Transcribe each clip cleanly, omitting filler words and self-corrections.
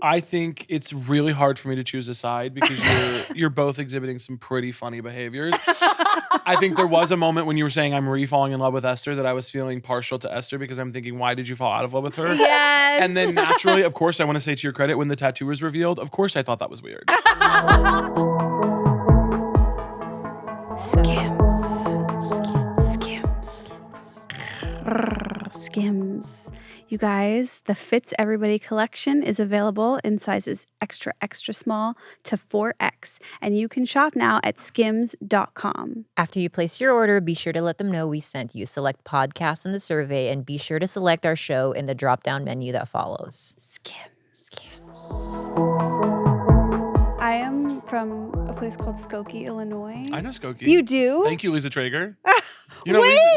I think it's really hard for me to choose a side because you're both exhibiting some pretty funny behaviors. I think there was a moment when you were saying I'm falling in love with Esther that I was feeling partial to Esther because I'm thinking, why did you fall out of love with her? Yes. And then naturally, of course, I want to say to your credit, when the tattoo was revealed, of course I thought that was weird. Skims. You guys, the Fits Everybody collection is available in sizes extra, extra small to 4X, and you can shop now at skims.com. After you place your order, be sure to let them know we sent you. Select podcasts in the survey, and be sure to select our show in the drop-down menu that follows. Skims. I am from a place called Skokie, Illinois. I know Skokie. You do? Thank you, Lisa Traeger. Wait,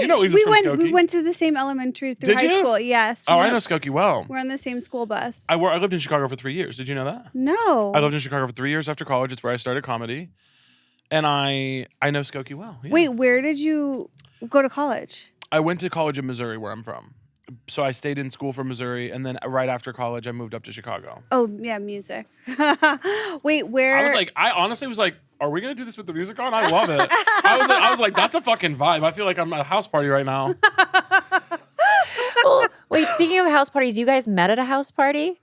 Lisa's from Skokie. We went to the same elementary through Did high you? school. Yes. Oh, I know Skokie well. We're on the same school bus. I lived in Chicago for 3 years. Did you know that? No. I lived in Chicago for 3 years after college. It's where I started comedy. And I know Skokie well. Yeah. Wait, where did you go to college? I went to college in Missouri, where I'm from. So I stayed in school for Missouri, and then right after college, I moved up to Chicago. Oh, yeah, music. Wait, where? I honestly was like, are we going to do this with the music on? I love it. I was like, that's a fucking vibe. I feel like I'm at a house party right now. Well, wait, speaking of house parties, you guys met at a house party?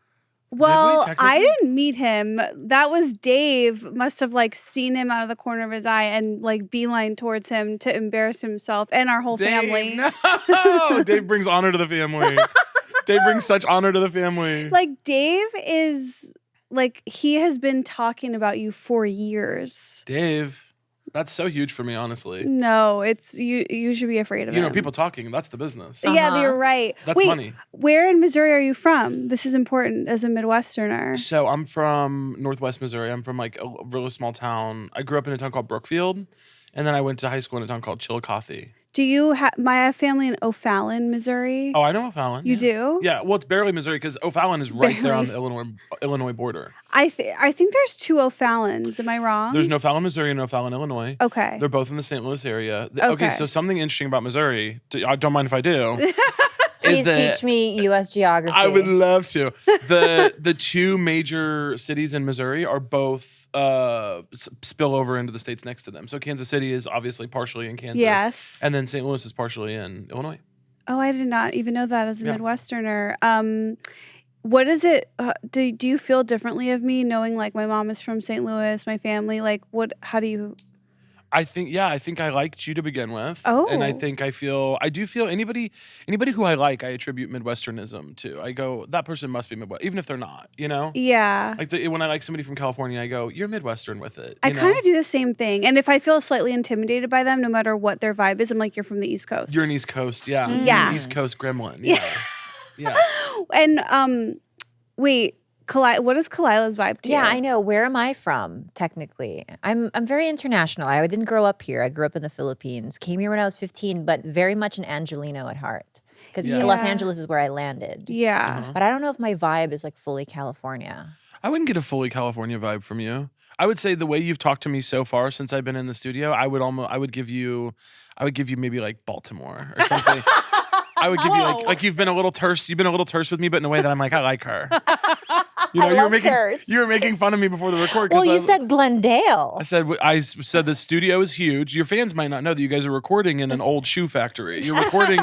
Well, Did we, I didn't meet him. That was Dave. Must have seen him out of the corner of his eye and beeline towards him to embarrass himself and our whole family. No, Dave brings honor to the family. Dave brings such honor to the family. Dave is he has been talking about you for years. Dave, that's so huge for me, honestly. No, it's you should be afraid of him. People talking, that's the business. Yeah, you're right. That's Wait, money. Where in Missouri are you from? This is important as a Midwesterner. So I'm from Northwest Missouri. I'm from a really small town. I grew up in a town called Brookfield, and then I went to high school in a town called Chillicothe. Do you have my family in O'Fallon, Missouri? Oh, I know O'Fallon. You do? Yeah, well, it's barely Missouri because O'Fallon is right there on the Illinois border. I think there's two O'Fallons. Am I wrong? There's an O'Fallon, Missouri, and O'Fallon, Illinois. Okay. They're both in the St. Louis area. Okay. So something interesting about Missouri, I don't mind if I do. Please teach me U.S. geography. I would love to. The two major cities in Missouri are both spill over into the states next to them. So Kansas City is obviously partially in Kansas. Yes. And then St. Louis is partially in Illinois. Oh, I did not even know that as a Midwesterner. What is it? Do you feel differently of me knowing my mom is from St. Louis, my family? How do you? I think I liked you to begin with. Oh. And I do feel anybody who I like, I attribute Midwesternism to. I go, that person must be Midwest, even if they're not, Yeah. When I like somebody from California, I go, you're Midwestern with it. I kind of do the same thing. And if I feel slightly intimidated by them, no matter what their vibe is, I'm like, you're from the East Coast. You're an East Coast, yeah. Yeah. You're an East Coast gremlin. Yeah. Yeah. And wait, what is Khalyla's vibe to you? Yeah, I know. Where am I from, technically? I'm very international. I didn't grow up here. I grew up in the Philippines. Came here when I was 15, but very much an Angelino at heart. Because Los Angeles is where I landed. Yeah. But I don't know if my vibe is fully California. I wouldn't get a fully California vibe from you. I would say the way you've talked to me so far since I've been in the studio, I would give you maybe Baltimore or something. I would give you you've been a little terse. You've been a little terse with me, but in a way that I'm I like her. You were making fun of me before the record. Well, you said Glendale. I said the studio is huge. Your fans might not know that you guys are recording in an old shoe factory. You're recording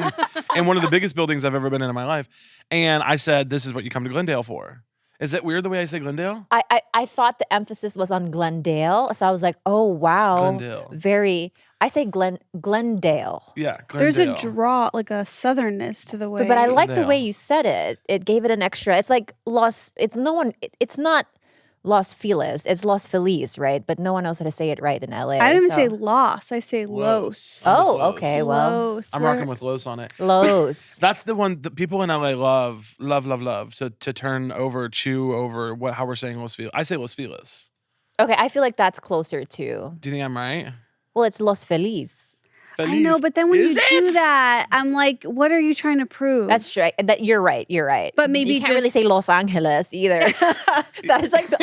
in one of the biggest buildings I've ever been in my life. And I said, this is what you come to Glendale for. Is it weird the way I say Glendale? I thought the emphasis was on Glendale, so I was like, oh wow, Glendale. I say Glendale. Yeah, Glendale. There's a draw, a southernness to the way. But I like the way you said it. It gave it an extra. It's like It's not Los Feliz. It's Los Feliz, right? But no one knows how to say it right in LA. I didn't even say Los. I say Los. Oh, okay. Well, Los. I'm rocking with Los on it. Los. That's the one that people in LA love to turn over, chew over how we're saying Los Feliz. I say Los Feliz. Okay, I feel like that's closer to. Do you think I'm right? Well, it's Los Feliz. Feliz. I know, but then when Is you do it? that, I'm like, what are you trying to prove? That's true. That you're right. You're right. But maybe you can't really just- say Los Angeles either. That is like so,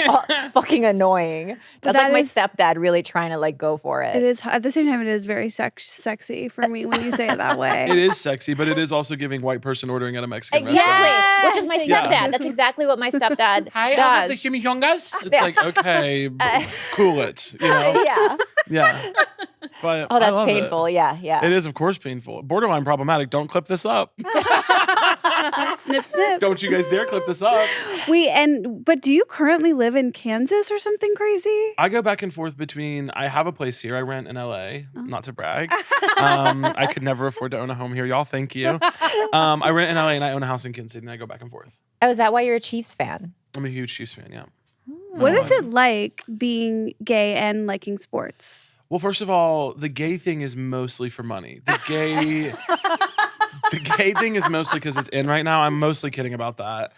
fucking annoying. That's that like my is- stepdad really trying to like go for it. It is at the same time. It is very sexy for me when you say it that way. It is sexy, but it is also giving white person ordering at a Mexican Exactly, restaurant. which is my Yeah. stepdad. That's exactly what my stepdad Hi, I'll have the does. chimichangas. It's like, okay, cool it, you know? Yeah. Yeah. But Oh, I that's love it. painful. Yeah, yeah. It is, of course, painful. Borderline problematic. Don't clip this up. Snip, snip. Don't you guys dare clip this up. But do you currently live in Kansas or something crazy? I go back and forth between, I have a place here. I rent in LA, not to brag. I could never afford to own a home here. Y'all, thank you. I rent in LA and I own a house in Kansas City and I go back and forth. Oh, is that why you're a Chiefs fan? I'm a huge Chiefs fan, yeah. What is it like being gay and liking sports? Well, first of all, the gay thing is mostly for money. The gay thing is mostly because it's in right now. I'm mostly kidding about that.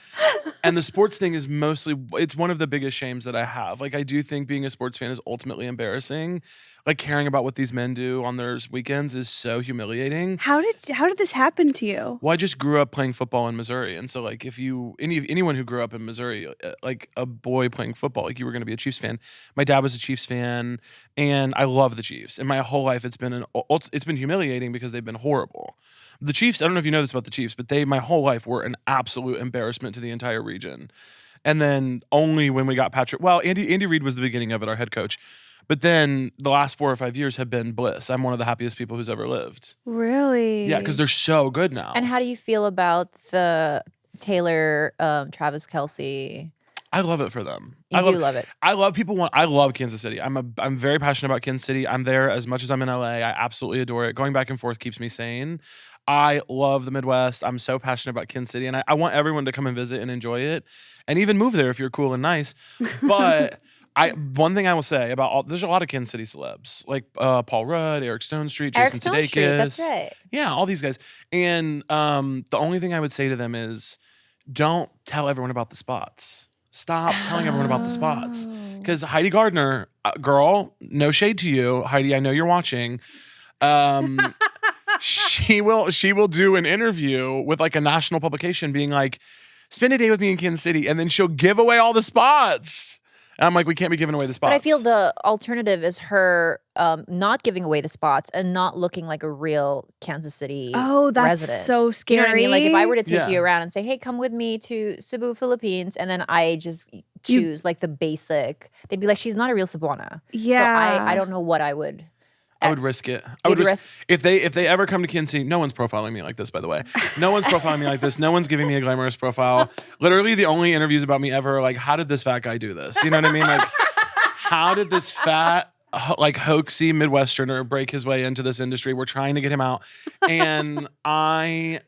And the sports thing is mostly, it's one of the biggest shames that I have. Like, I do think being a sports fan is ultimately embarrassing. Like, caring about what these men do on their weekends is so humiliating. How did this happen to you? Well, I just grew up playing football in Missouri. And so, like, if anyone who grew up in Missouri, like a boy playing football, like you were going to be a Chiefs fan. My dad was a Chiefs fan and I love the Chiefs. And my whole life, it's been humiliating because they've been horrible. The Chiefs, I don't know if you know this about the Chiefs, but my whole life were an absolute embarrassment to the entire region. And then only when we got Andy Reid was the beginning of it, our head coach. But then the last 4 or 5 years have been bliss. I'm one of the happiest people who's ever lived. Really? Yeah, because they're so good now. And how do you feel about the Taylor, Travis Kelce? I love it for them. You do love it. I love Kansas City. I'm very passionate about Kansas City. I'm there as much as I'm in LA. I absolutely adore it. Going back and forth keeps me sane. I love the Midwest. I'm so passionate about Kansas City, and I want everyone to come and visit and enjoy it, and even move there if you're cool and nice. But one thing I will say about there's a lot of Kansas City celebs like Paul Rudd, Eric Stone Street, Jason Sudeikis. That's right. Yeah, all these guys. And the only thing I would say to them is, don't tell everyone about the spots. Stop telling everyone about the spots. Because Heidi Gardner, girl, no shade to you, Heidi. I know you're watching. She will do an interview with like a national publication, being like, "Spend a day with me in Kansas City," and then she'll give away all the spots. And I'm like, we can't be giving away the spots. But I feel the alternative is her not giving away the spots and not looking like a real Kansas City that's resident. so scary. You know what I mean? Like if I were to take Yeah. you around and say, hey, come with me to Cebu, Philippines, and then I just choose like the basic, they'd be like, she's not a real Cebuana. Yeah. So I don't know what I would. I would risk it. I would You'd risk if they ever come to Kansas City. No one's profiling me like this, by the way. No one's profiling me like this. No one's giving me a glamorous profile. Literally, the only interviews about me ever are like, how did this fat guy do this? You know what I mean? Like, how did this fat, like hoaxy Midwesterner break his way into this industry? We're trying to get him out, and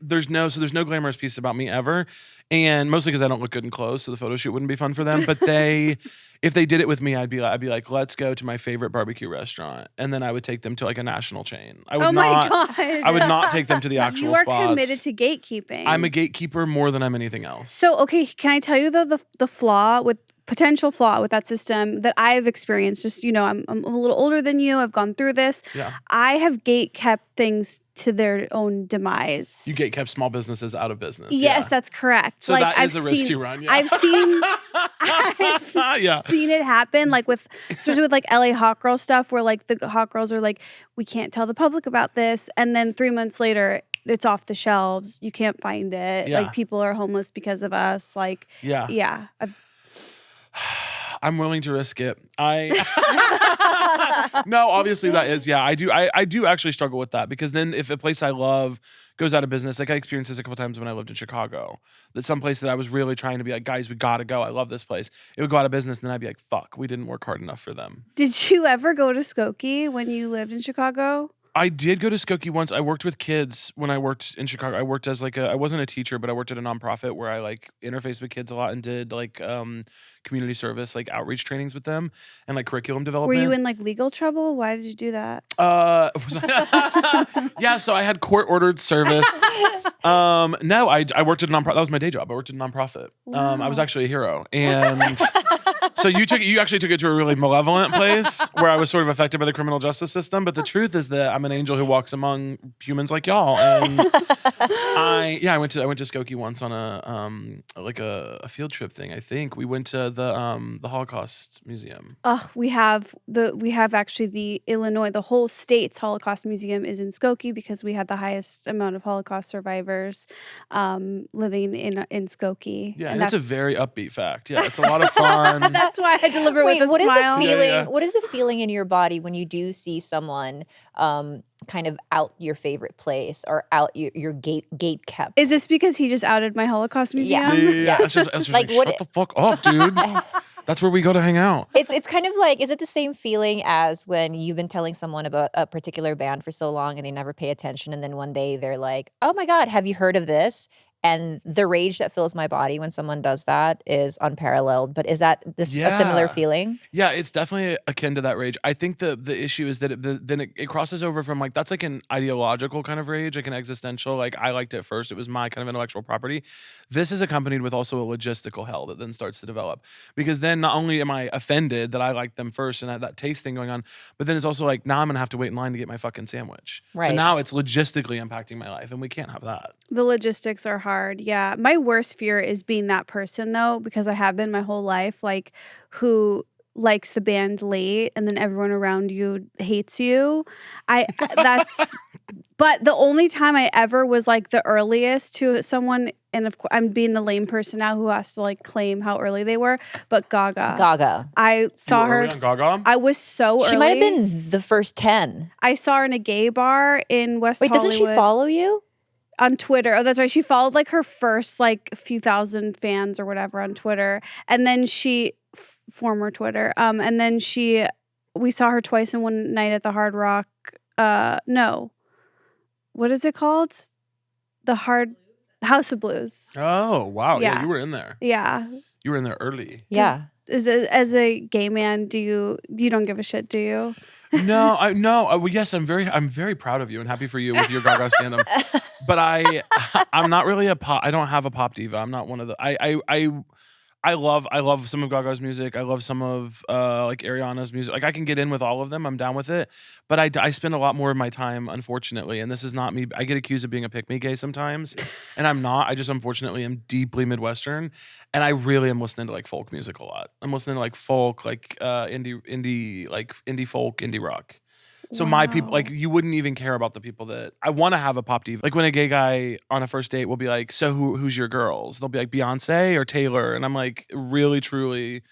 there's no glamorous piece about me ever, and mostly because I don't look good in clothes, so the photo shoot wouldn't be fun for them. But if they did it with me, I'd be like, let's go to my favorite barbecue restaurant, and then I would take them to like a national chain. I would God. I would not take them to the actual You are spots. committed to gatekeeping. I'm a gatekeeper more than I'm anything else. So, okay, can I tell you the potential flaw with that system that I've experienced? Just, I'm a little older than you. I've gone through this. Yeah. I have gatekept things to their own demise. You gatekept small businesses out of business. Yes, yeah. that's correct. So that is a risk you run. Yeah. I've seen seen it happen, like especially with like LA hot girl stuff, where like the hot girls are like, we can't tell the public about this, and then 3 months later, it's off the shelves. You can't find it. Yeah. Like people are homeless because of us. Like, yeah. I'm willing to risk it. No, obviously that is, yeah, I do actually struggle with that, because then if a place I love goes out of business, like I experienced this a couple times when I lived in Chicago, that some place that I was really trying to be like, guys, we gotta go. I love this place. It would go out of business, and then I'd be like, fuck, we didn't work hard enough for them. Did you ever go to Skokie when you lived in Chicago? I did go to Skokie once. I worked with kids when I worked in Chicago. I worked as I wasn't a teacher, but I worked at a nonprofit where I like interfaced with kids a lot and did like community service, like outreach trainings with them and like curriculum development. Were you in like legal trouble? Why did you do that? Yeah, so I had court ordered service. No, I worked at a nonprofit. That was my day job. I worked at a nonprofat. I was actually a hero. And So you actually took it to a really malevolent place where I was sort of affected by the criminal justice system. But the truth is that I'm an angel who walks among humans like y'all. And I went to Skokie once on a field trip thing. I think we went to the Holocaust Museum. We have actually the whole state's Holocaust Museum is in Skokie because we had the highest amount of Holocaust survivors living in Skokie. Yeah, and it's a very upbeat fact. Yeah, it's a lot of fun. That's why I deliver with a what smile. Is the feeling? Yeah. What is the feeling in your body when you do see someone kind of out your favorite place or out your gate kept? Is this because he just outed my Holocaust Museum? Yeah. Esther's like, shut the fuck up, dude. That's where we go to hang out. It's kind of like, is it the same feeling as when you've been telling someone about a particular band for so long and they never pay attention, and then one day they're like, oh my God, have you heard of this? And the rage that fills my body when someone does that is unparalleled. But is that a similar feeling? Yeah, it's definitely akin to that rage. I think the issue is that it crosses over from like, that's like an ideological kind of rage, like an existential, like I liked it first. It was my kind of intellectual property. This is accompanied with also a logistical hell that then starts to develop. Because then not only am I offended that I liked them first and I had that taste thing going on, but then it's also like, now I'm going to have to wait in line to get my fucking sandwich. Right. So now it's logistically impacting my life and we can't have that. The logistics are hard. Yeah. My worst fear is being that person though, because I have been my whole life, like who likes the band late and then everyone around you hates you. But the only time I ever was like the earliest to someone, and of course I'm being the lame person now who has to like claim how early they were, but Gaga. I saw her. On Gaga? I was so early. She might have been the first 10. I saw her in a gay bar in West Hollywood. Wait, doesn't she follow you? On Twitter. Oh, that's right. She followed like her first like few thousand fans or whatever on Twitter. And then former Twitter. And then we saw her twice in one night at the Hard Rock. No. What is it called? The House of Blues. Oh, wow. Yeah. Yeah, you were in there. Yeah. You were in there early. Yeah. As a gay man, you don't give a shit, do you? No. Well, yes, I'm very proud of you and happy for you with your Gaga stand-up. But I'm not really I don't have a pop diva. I'm not one of the. I love some of Gaga's music. I love some of like Ariana's music. Like I can get in with all of them. I'm down with it. But I spend a lot more of my time, unfortunately, and this is not me. I get accused of being a pick-me gay sometimes, and I'm not. I just unfortunately am deeply Midwestern, and I really am listening to like folk music a lot. I'm listening to like folk, like indie folk, indie rock. So my people, like you wouldn't even care about the people that I want to have a pop diva. Like when a gay guy on a first date will be like, so who's your girls? They'll be like Beyonce or Taylor. And I'm like, really, truly,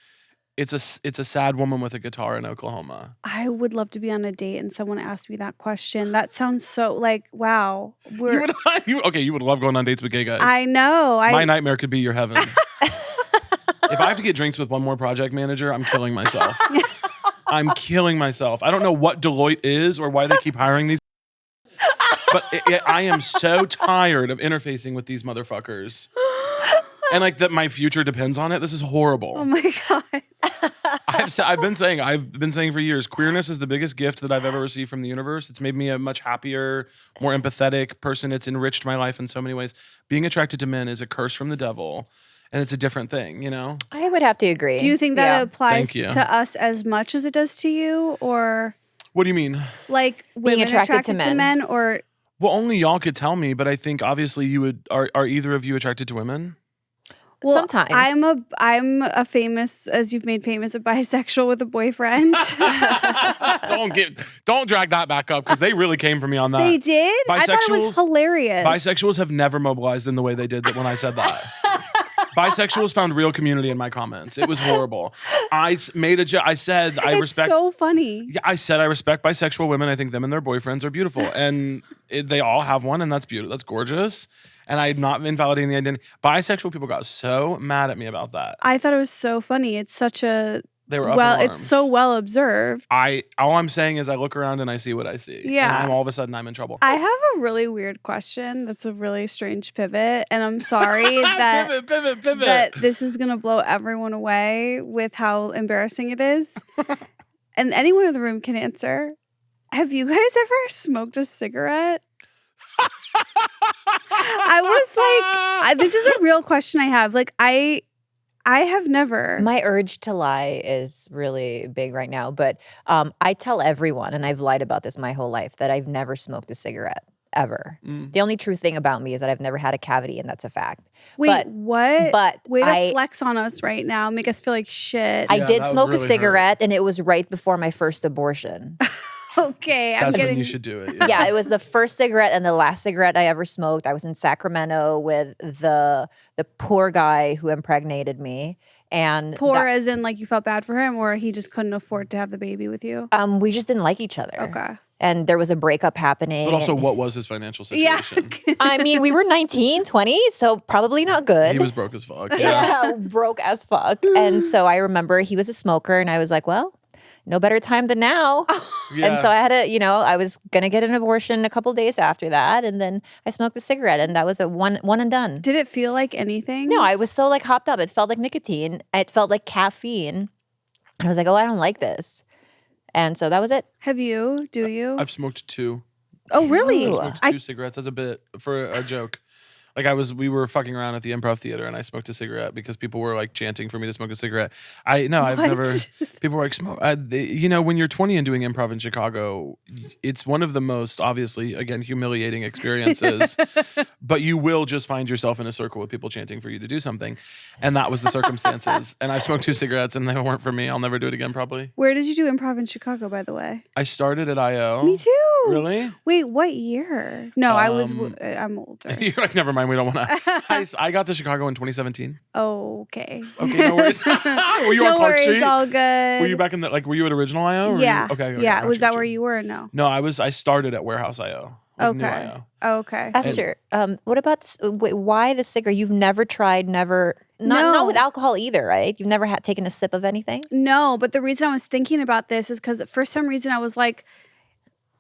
it's a sad woman with a guitar in Oklahoma. I would love to be on a date and someone asked me that question. That sounds so like, wow. You would love going on dates with gay guys. I know. My nightmare could be your heaven. If I have to get drinks with one more project manager, I'm killing myself. I'm killing myself. I don't know what Deloitte is or why they keep hiring these. But I am so tired of interfacing with these motherfuckers. And like that my future depends on it. This is horrible. Oh my God. I've been saying for years, queerness is the biggest gift that I've ever received from the universe. It's made me a much happier, more empathetic person. It's enriched my life in so many ways. Being attracted to men is a curse from the devil. And it's a different thing, you know? I would have to agree. Do you think that applies to us as much as it does to you? Or what do you mean? Like women being attracted to men? Or well, only y'all could tell me, but I think obviously you would are either of you attracted to women? Well, sometimes. I'm a famous, as you've made famous, a bisexual with a boyfriend. Don't drag that back up because they really came for me on that. They did? I thought it was hilarious. Bisexuals have never mobilized in the way they did that when I said that. Bisexuals found real community in my comments. It was horrible. I made a joke. I said I respect. It's so funny. Yeah, I said I respect bisexual women. I think them and their boyfriends are beautiful, and they all have one, and that's beautiful. That's gorgeous. And I'm not invalidating the identity. Bisexual people got so mad at me about that. I thought it was so funny. It's such a they were up in arms. It's so well observed. All I'm saying is I look around and I see what I see. Yeah. And all of a sudden I'm in trouble. I have a really weird question. That's a really strange pivot, and I'm sorry that pivot. that this is gonna blow everyone away with how embarrassing it is. And anyone in the room can answer. Have you guys ever smoked a cigarette? I was like, this is a real question I have. Like, I I have never. My urge to lie is really big right now, but I tell everyone, and I've lied about this my whole life, that I've never smoked a cigarette, ever. The only true thing about me is that I've never had a cavity, and that's a fact. Wait, what? But Way to flex on us right now. Make us feel like shit. I Yeah, did that would smoke a really cigarette, and it was right before my first abortion. Okay, That's when you should do it. Yeah, it was the first cigarette and the last cigarette I ever smoked. I was in Sacramento with the poor guy who impregnated me. And Poor as in like you felt bad for him, or he just couldn't afford to have the baby with you? we just didn't like each other. Okay. And there was a breakup happening. But also, and- what was his financial situation? I mean, we were 19, 20, so probably not good. He was broke as fuck. Yeah. Yeah, broke as fuck. And so I remember he was a smoker, and I was like, well, no better time than now. Yeah. And so I had to, I was going to get an abortion a couple days after that. And then I smoked a cigarette, and that was a one and done. Did it feel like anything? No, I was so like hopped up. It felt like nicotine. It felt like caffeine. And I was like, oh, I don't like this. And so that was it. Have you? Do you? I've smoked 2. Oh, really? I smoked 2 cigarettes as a bit for a joke. Like we were fucking around at the Improv Theater, and I smoked a cigarette because people were like chanting for me to smoke a cigarette. I've never. People were like, smoke. When you're 20 and doing improv in Chicago, it's one of the most obviously, again, humiliating experiences. But you will just find yourself in a circle with people chanting for you to do something, and that was the circumstances. And I smoked 2 cigarettes, and they weren't for me. I'll never do it again, probably. Where did you do improv in Chicago, by the way? I started at IO. Me too. Really? Wait, what year? No, I'm older. You're like, never mind. We don't want to. I got to Chicago in 2017. Okay. Okay, no worries. Were you on No Clark worries, Street? all good. Were you back in the were you at original IO? Yeah. Okay. Yeah. Was that where you were or no? No, I started at Warehouse IO. Like New Okay. IO. Okay. Esther, what about this? Wait, why the cigarette? You've never tried, not No. with alcohol either, right? You've never taken a sip of anything? No, but the reason I was thinking about this is because for some reason I was like,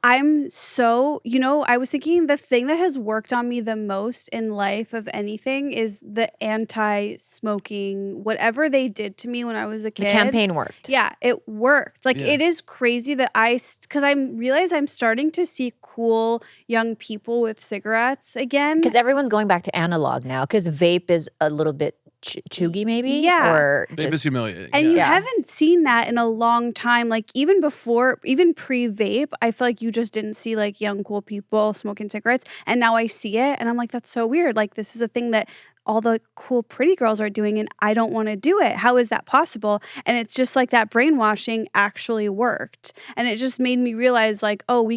I'm so, I was thinking the thing that has worked on me the most in life of anything is the anti-smoking, whatever they did to me when I was a kid. The campaign worked. Yeah, it worked. Like, Yeah. it is crazy that because I realize I'm starting to see cool young people with cigarettes again. Because everyone's going back to analog now, because vape is a little bit chuggy maybe? Yeah. Or Vape is just, humiliating. And yeah. you haven't seen that in a long time. Like even pre-vape, I feel like you just didn't see like young cool people smoking cigarettes. And now I see it and I'm like, that's so weird. Like this is a thing that all the cool pretty girls are doing and I don't want to do it. How is that possible? And it's just like that brainwashing actually worked. And it just made me realize like, oh,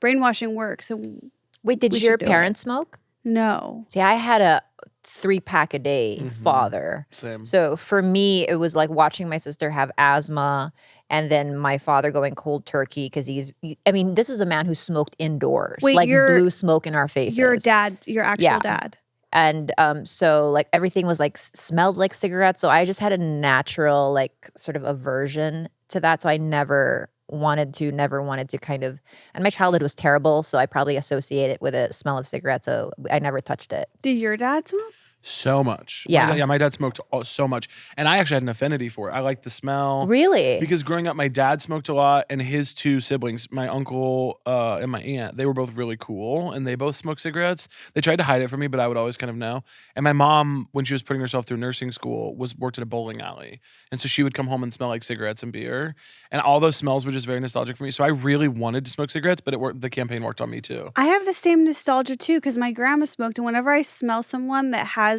brainwashing works. And wait, did we your should do parents smoke? no. See, I had a 3-pack a day father. Same. So for me, it was like watching my sister have asthma and then my father going cold turkey because this is a man who smoked indoors. Wait, like blew smoke in our faces. Your dad, your actual Yeah. dad. And so like everything was like smelled like cigarettes. So I just had a natural like sort of aversion to that. So I never wanted to kind of, and my childhood was terrible. So I probably associate it with a smell of cigarettes. So I never touched it. Did your dad smoke? So much. Yeah. My dad smoked so much. And I actually had an affinity for it. I liked the smell. Really? Because growing up, my dad smoked a lot, and his 2 siblings, my uncle and my aunt, they were both really cool, and they both smoked cigarettes. They tried to hide it from me, but I would always kind of know. And my mom, when she was putting herself through nursing school, worked at a bowling alley, and so she would come home and smell like cigarettes and beer, and all those smells were just very nostalgic for me. So I really wanted to smoke cigarettes, but the campaign worked on me too. I have the same nostalgia too because my grandma smoked, and whenever I smell someone that has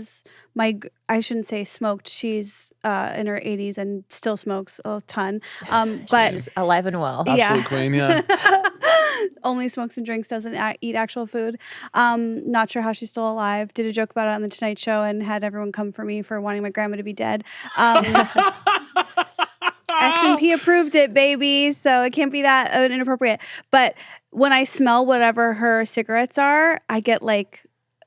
I shouldn't say smoked. She's in her 80s and still smokes a ton. But She's alive and well. Yeah. Absolute queen, yeah. only smokes and drinks, doesn't eat actual food. Not sure how she's still alive. Did a joke about it on the Tonight Show and had everyone come for me for wanting my grandma to be dead. S&P approved it, baby. So it can't be that inappropriate. But when I smell whatever her cigarettes are, I get like,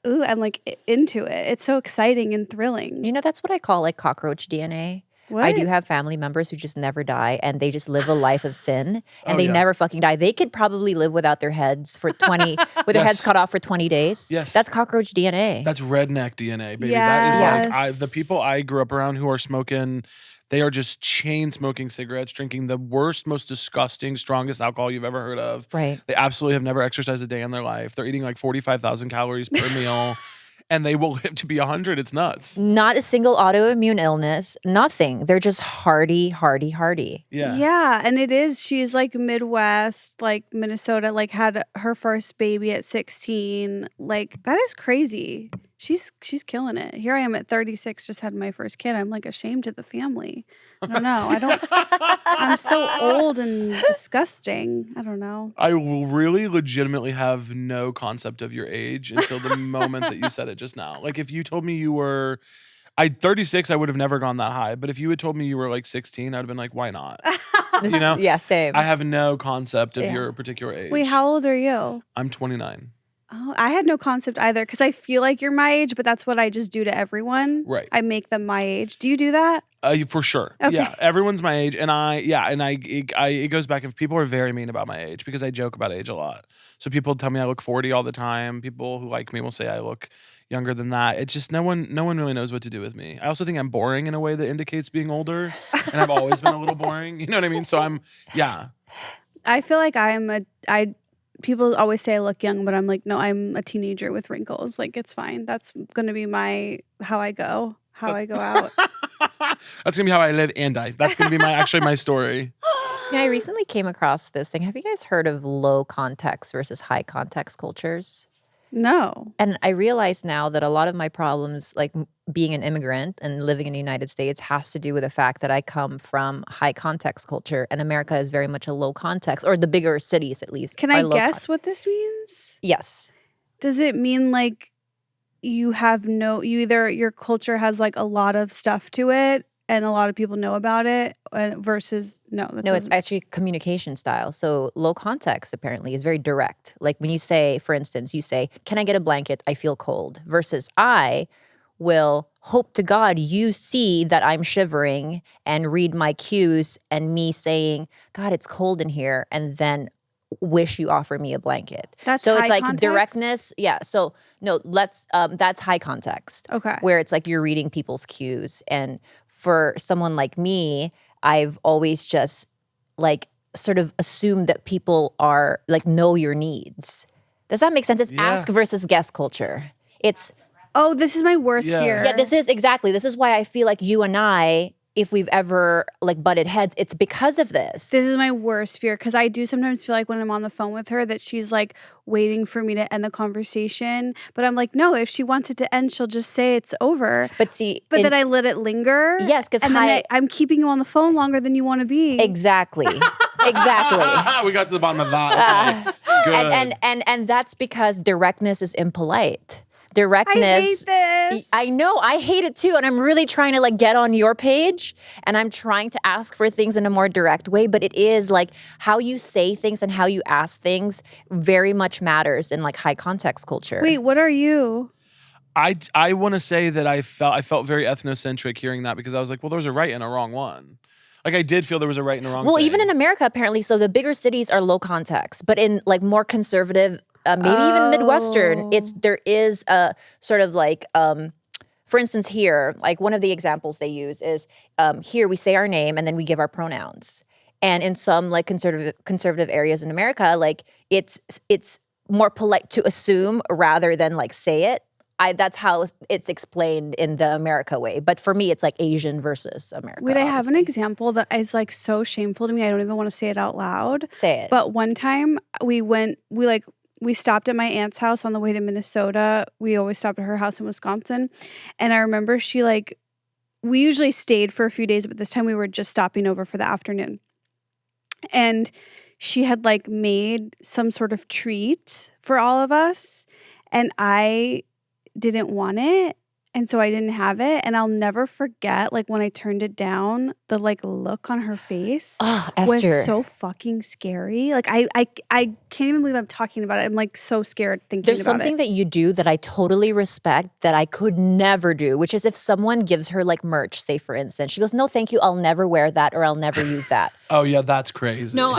ooh, I'm like into it. It's so exciting and thrilling. That's what I call like cockroach DNA. What? I do have family members who just never die and they just live a life of sin and Oh, they yeah. never fucking die. They could probably live without their heads for 20, with their heads Yes. cut off for 20 days. Yes. That's cockroach DNA. That's redneck DNA, baby. That is Yes. like the people I grew up around who are smoking. They are just chain smoking cigarettes, drinking the worst, most disgusting, strongest alcohol you've ever heard of. Right. They absolutely have never exercised a day in their life. They're eating like 45,000 calories per meal. and they will live to be 100. It's nuts. Not a single autoimmune illness, nothing. They're just hardy. Yeah. Yeah, and it is. She's like Midwest, like Minnesota, like had her first baby at 16. Like that is crazy. She's killing it. Here I am at 36, just had my first kid. I'm like ashamed of the family. I don't know. I'm so old and disgusting. I don't know. I will really legitimately have no concept of your age until the moment that you said it just now. Like if you told me you were 36, I would have never gone that high. But if you had told me you were like 16, I'd have been like, why not? You know? Yeah, same. I have no concept of your particular age. Wait, how old are you? I'm 29. Oh, I had no concept either because I feel like you're my age, but that's what I just do to everyone. Right. I make them my age. Do you do that? For sure. Okay. Yeah. Everyone's my age. And it goes back, and people are very mean about my age because I joke about age a lot. So people tell me I look 40 all the time. People who like me will say I look younger than that. It's just no one really knows what to do with me. I also think I'm boring in a way that indicates being older. And I've always been a little boring. You know what I mean? So I feel like people always say I look young, but I'm like, no, I'm a teenager with wrinkles. Like, it's fine. That's going to be how I go out. That's going to be how I live and die. That's going to be my story. I recently came across this thing. Have you guys heard of low context versus high context cultures? No. And I realize now that a lot of my problems, like being an immigrant and living in the United States, has to do with the fact that I come from high context culture, and America is very much a low context, or the bigger cities at least. Can I guess what this means? Yes. Does it mean like your culture has like a lot of stuff to it and a lot of people know about it versus no? No, it's actually communication style. So low context apparently is very direct. Like when you say, for instance, can I get a blanket? I feel cold. Versus I will hope to God you see that I'm shivering and read my cues, and me saying, God, it's cold in here, and then wish you offer me a blanket. That's so high it's like context? Directness. Yeah. So no, that's high context. Okay. Where it's like you're reading people's cues. And for someone like me, I've always just like sort of assumed that people are like know your needs. Does that make sense? It's ask versus guess culture. It's oh, this is my worst fear. Yeah, this is why I feel like you and I, if we've ever like butted heads, it's because of this. This is my worst fear because I do sometimes feel like when I'm on the phone with her that she's like waiting for me to end the conversation. But I'm like, no, if she wants it to end, she'll just say it's over. But see, then I let it linger. Yes, because I'm keeping you on the phone longer than you want to be. Exactly. Exactly. We got to the bottom of that. Okay. Good. And that's because directness is impolite. Directness. I hate this. I know. I hate it too. And I'm really trying to like get on your page, and I'm trying to ask for things in a more direct way. But it is like how you say things and how you ask things very much matters in like high context culture. Wait, what are you? I want to say that I felt very ethnocentric hearing that, because I was like, well, there was a right and a wrong one. Like I did feel there was a right and a wrong thing. Even in America, apparently. So the bigger cities are low context, but in like more conservative, maybe even Midwestern, there is a sort of like, for instance, here, like one of the examples they use is here we say our name and then we give our pronouns. And in some like conservative areas in America, like it's more polite to assume rather than like say it. That's how it's explained in the America way. But for me, it's like Asian versus America. Wait, I have an example that is like so shameful to me. I don't even want to say it out loud. Say it. But one time we stopped at my aunt's house on the way to Minnesota. We always stopped at her house in Wisconsin. And I remember we usually stayed for a few days, but this time we were just stopping over for the afternoon. And she had like made some sort of treat for all of us. And I didn't want it. And so I didn't have it. And I'll never forget, like, when I turned it down, the, like, look on her face was so fucking scary. Like, I can't even believe I'm talking about it. I'm, like, so scared thinking about it. There's something that you do that I totally respect that I could never do, which is if someone gives her, like, merch, say, for instance, she goes, no, thank you, I'll never wear that or I'll never use that. Oh, yeah, that's crazy. No,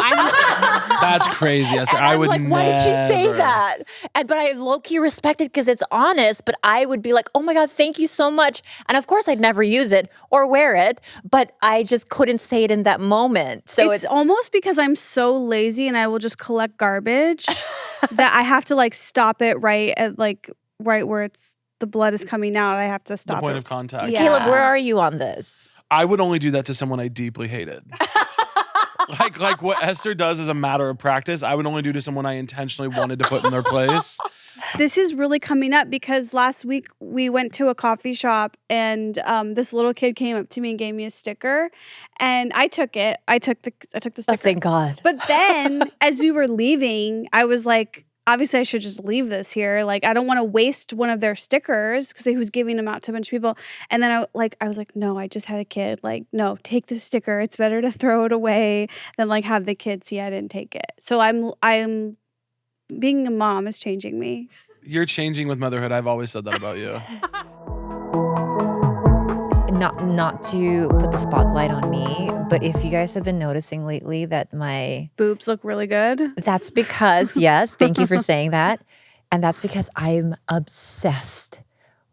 That's crazy. Yes, I would like, never. why did she say that? But I low-key respect it because it's honest, but I would be like, oh, my God, thank you so much. And of course, I'd never use it or wear it, but I just couldn't say it in that moment. So it's almost because I'm so lazy and I will just collect garbage that I have to like stop it right where it's the blood is coming out. I have to The stop point it. of contact. Yeah. Caleb, where are you on this? I would only do that to someone I deeply hated. like what Esther does as a matter of practice, I would only do to someone I intentionally wanted to put in their place. This is really coming up because last week we went to a coffee shop and this little kid came up to me and gave me a sticker, and I took it. I took the sticker. Oh, thank God. But then as we were leaving, I was like, obviously I should just leave this here. Like, I don't want to waste one of their stickers because he was giving them out to a bunch of people. And then I was like, no, I just had a kid. Like, no, take the sticker. It's better to throw it away than like have the kid see I didn't take it. So I'm being a mom is changing me. You're changing with motherhood. I've always said that about you. Not to put the spotlight on me, but if you guys have been noticing lately that my Boobs look really good. That's because, yes, thank you for saying that. And that's because I'm obsessed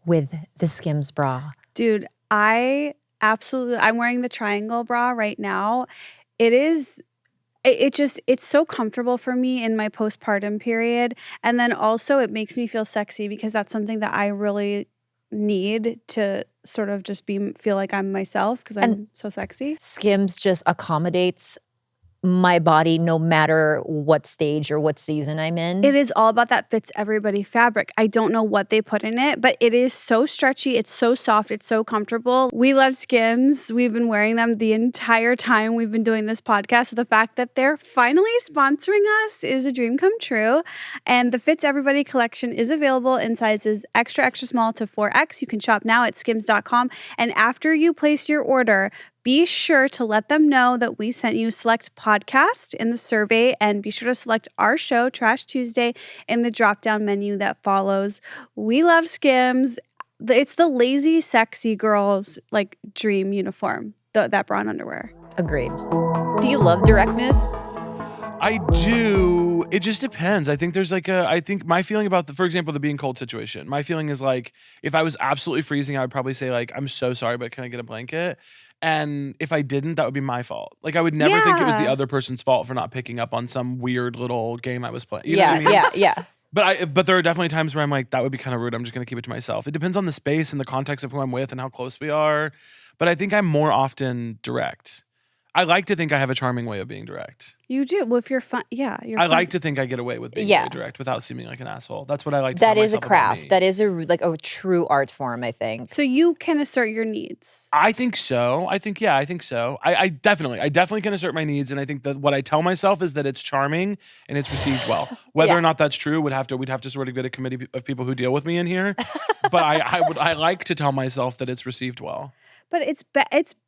with the Skims bra. Dude, I'm wearing the triangle bra right now. It's so comfortable for me in my postpartum period. And then also it makes me feel sexy because that's something that I really need to sort of just feel like I'm myself because I'm so sexy. Skims just accommodates my body no matter what stage or what season I'm in. It is all about that fits everybody fabric. I don't know what they put in it, but it is so stretchy. It's so soft. It's so comfortable. We love Skims. We've been wearing them the entire time we've been doing this podcast. So the fact that they're finally sponsoring us is a dream come true. And the Fits Everybody collection is available in sizes extra, extra small to 4X. You can shop now at skims.com. And after you place your order, be sure to let them know that we sent you select podcast in the survey, and be sure to select our show, Trash Tuesday, in the drop-down menu that follows. We love Skims. It's the lazy, sexy girls like dream uniform, that bra and underwear. Agreed. Do you love directness? I do. It just depends. I think I think my feeling about for example, the being cold situation, my feeling is like, if I was absolutely freezing, I would probably say like, I'm so sorry, but can I get a blanket? And if I didn't, that would be my fault. Like, I would never think it was the other person's fault for not picking up on some weird little game I was playing. You know what I mean? Yeah. But there are definitely times where I'm like, that would be kind of rude. I'm just going to keep it to myself. It depends on the space and the context of who I'm with and how close we are. But I think I'm more often direct. I like to think I have a charming way of being direct. You do. Well, if you're fun, yeah. I like to think I get away with being really direct without seeming like an asshole. That's what I like to That tell is a myself about craft. me. That is a true art form, I think. So you can assert your needs. I think so. I think so. I definitely can assert my needs, and I think that what I tell myself is that it's charming and it's received well. Whether or not that's true, we'd have to sort of get a committee of people who deal with me in here. But I like to tell myself that it's received well. But it's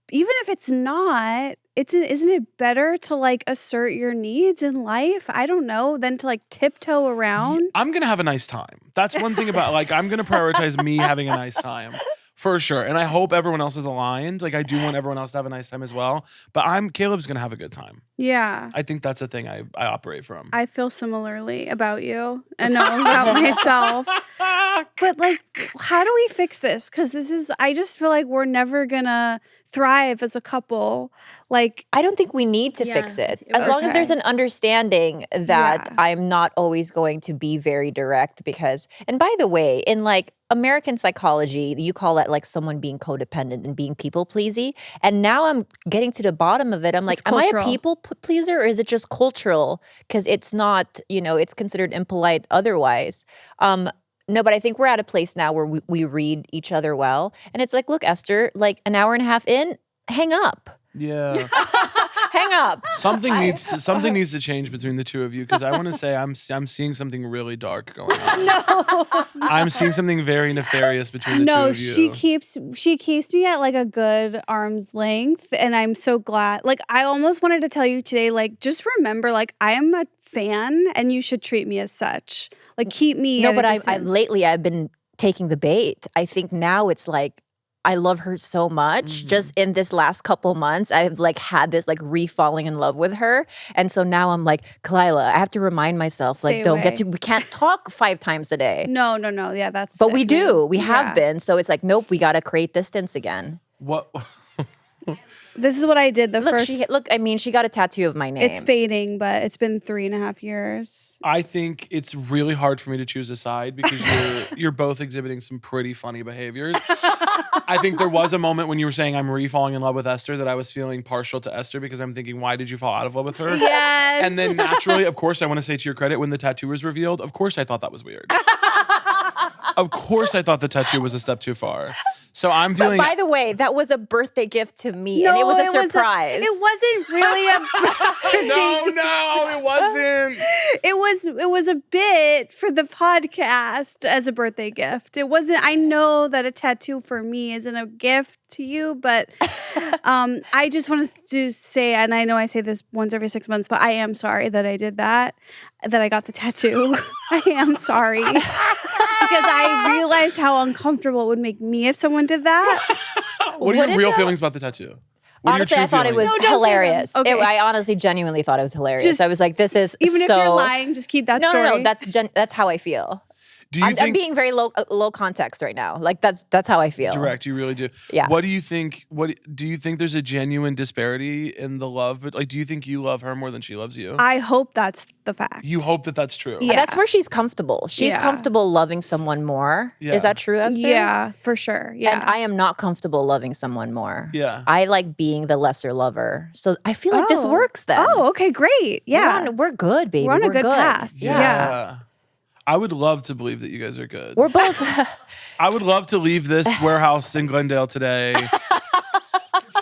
even if it's not, isn't it better to like assert your needs in life? I don't know, than to like tiptoe around. I'm gonna have a nice time. That's one thing about like, I'm gonna prioritize me having a nice time. For sure. And I hope everyone else is aligned. Like, I do want everyone else to have a nice time as well. But Caleb's going to have a good time. Yeah. I think that's a thing I operate from. I feel similarly about you and not about myself. But, like, how do we fix this? Because I just feel like we're never going to thrive as a couple. Like, I don't think we need to fix it. As long as there's an understanding that I'm not always going to be very direct because, and by the way, in like American psychology, you call that like someone being codependent and being people pleasy. And now I'm getting to the bottom of it. I'm like, am I a people pleaser or is it just cultural? Because it's not, it's considered impolite otherwise. No, but I think we're at a place now where we read each other well. And it's like, look, Esther, like an hour and a half in, hang up. Yeah. Hang up. Something needs to change between the two of you, because I want to say I'm seeing something really dark going on. No. I'm seeing something very nefarious between the two of you. No, she keeps me at like a good arm's length, and I'm so glad. Like, I almost wanted to tell you today, like, just remember, like, I am a fan and you should treat me as such. Like, keep me No, at but a I distance. lately I've been taking the bait. I think now it's like I love her so much. Mm-hmm. Just in this last couple months, I've like had this like re-falling in love with her. And so now I'm like, Khalyla, I have to remind myself, like, we can't talk 5 times a day. No. Yeah, that's. But we do. We have been. So it's like, nope, we got to create distance again. What? This is what I did the Look, first. I mean, she got a tattoo of my name. It's fading, but it's been 3.5 years. I think it's really hard for me to choose a side because you're both exhibiting some pretty funny behaviors. I think there was a moment when you were saying I'm re-falling in love with Esther that I was feeling partial to Esther because I'm thinking, why did you fall out of love with her? Yes. And then naturally, of course, I want to say to your credit, when the tattoo was revealed, of course I thought that was weird. Of course I thought the tattoo was a step too far. So I'm feeling. By the way, that was a birthday gift to me, and it was a surprise. It wasn't really a birthday. No, it wasn't. It was a bit for the podcast as a birthday gift. It wasn't. I know that a tattoo for me isn't a gift to you, but I just wanted to say, and I know I say this once every 6 months, but I am sorry that I did that I got the tattoo. I am sorry. Because I realized how uncomfortable it would make me if someone did that. What are your real feelings about the tattoo? Honestly, I thought it was hilarious. Okay. I honestly, genuinely thought it was hilarious. Just, I was like, this is even so... if you're lying, just keep that story. No, that's how I feel. I'm being very low context right now. Like that's how I feel. Direct, you really do. Yeah. What do you think? Do you think there's a genuine disparity in the love? But like, do you think you love her more than she loves you? I hope that's the fact. You hope that that's true. Yeah. That's where she's comfortable. She's Yeah. comfortable loving someone more. Yeah. Is that true, Esther? Yeah, for sure. Yeah. And I am not comfortable loving someone more. Yeah. I like being the lesser lover. So I feel like this works then. Oh, okay, great. Yeah. We're good, baby. We're on a good path. Yeah. I would love to believe that you guys are good. We're both. I would love to leave this warehouse in Glendale today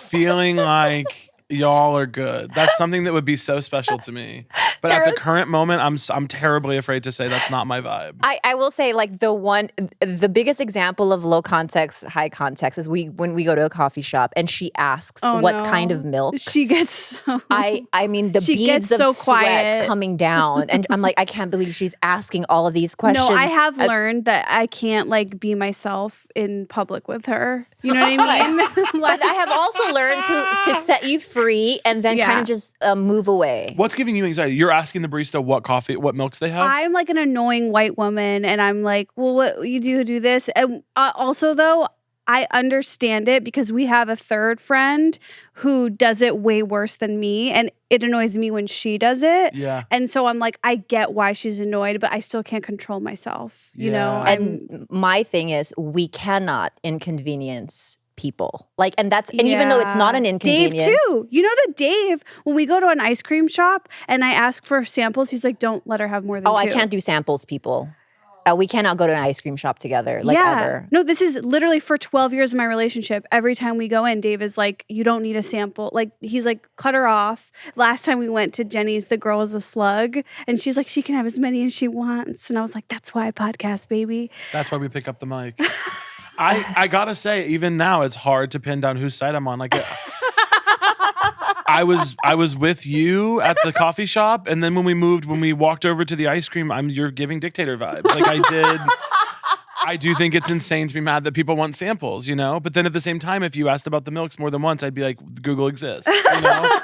feeling like y'all are good. That's something that would be so special to me. But at the current moment, I'm terribly afraid to say that's not my vibe. I will say, like, the biggest example of low context, high context is when we go to a coffee shop and she asks what kind of milk. She gets so... I mean, the she beads gets of so sweat quiet. coming down. And I'm like, I can't believe she's asking all of these questions. No, I have learned that I can't, like, be myself in public with her. You know what I mean? But I have also learned to set you free and then kind of just move away. What's giving you anxiety? You're asking the barista what milks they have? I'm like an annoying white woman, and I'm like, well, what you do this. And also, though, I understand it because we have a third friend who does it way worse than me, and it annoys me when she does it. Yeah. And so I'm like, I get why she's annoyed, but I still can't control myself. You know? And my thing is, we cannot inconvenience people. Like, and even though it's not an inconvenience. Dave too. You know that Dave, when we go to an ice cream shop and I ask for samples, he's like, don't let her have more than two. I can't do samples, people. We cannot go to an ice cream shop together, like ever. No, this is literally for 12 years of my relationship. Every time we go in, Dave is like, you don't need a sample. Like, he's like, cut her off. Last time we went to Jenny's, the girl was a slug. And she's like, she can have as many as she wants. And I was like, that's why I podcast, baby. That's why we pick up the mic. I gotta say, even now, it's hard to pin down whose side I'm on. Like, I was with you at the coffee shop, and then when we walked over to the ice cream, you're giving dictator vibes. Like I do think it's insane to be mad that people want samples, you know? But then at the same time, if you asked about the milks more than once, I'd be like, Google exists, you know?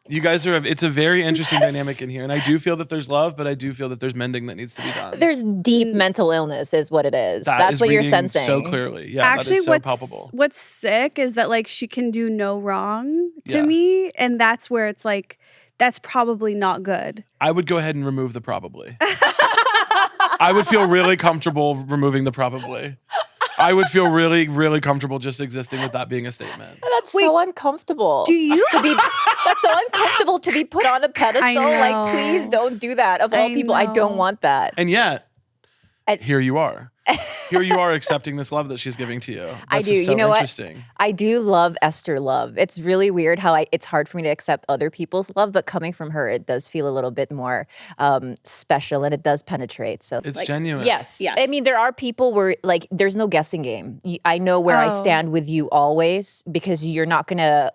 You guys it's a very interesting dynamic in here. And I do feel that there's love, but I do feel that there's mending that needs to be done. There's deep mental illness is what it is. That's is what you're reading sensing. so clearly. Yeah, Actually, that is so palpable. What's sick is that, like, she can do no wrong to Yeah. me. And that's where it's like, that's probably not good. I would go ahead and remove the probably. I would feel really comfortable removing the probably. I would feel really, really comfortable just existing with that being a statement. That's so uncomfortable. Do you? That's so uncomfortable to be put on a pedestal. Like, please don't do that. Of all people, I don't want that. And yet, here you are. Here you are accepting this love that she's giving to you. I That's do. just so You know interesting. what? I do love Esther love. It's really weird how it's hard for me to accept other people's love, but coming from her, it does feel a little bit more special, and it does penetrate. So It's like, genuine. Yes. I mean, there are people where, like, there's no guessing game. I know where I stand with you always, because you're not gonna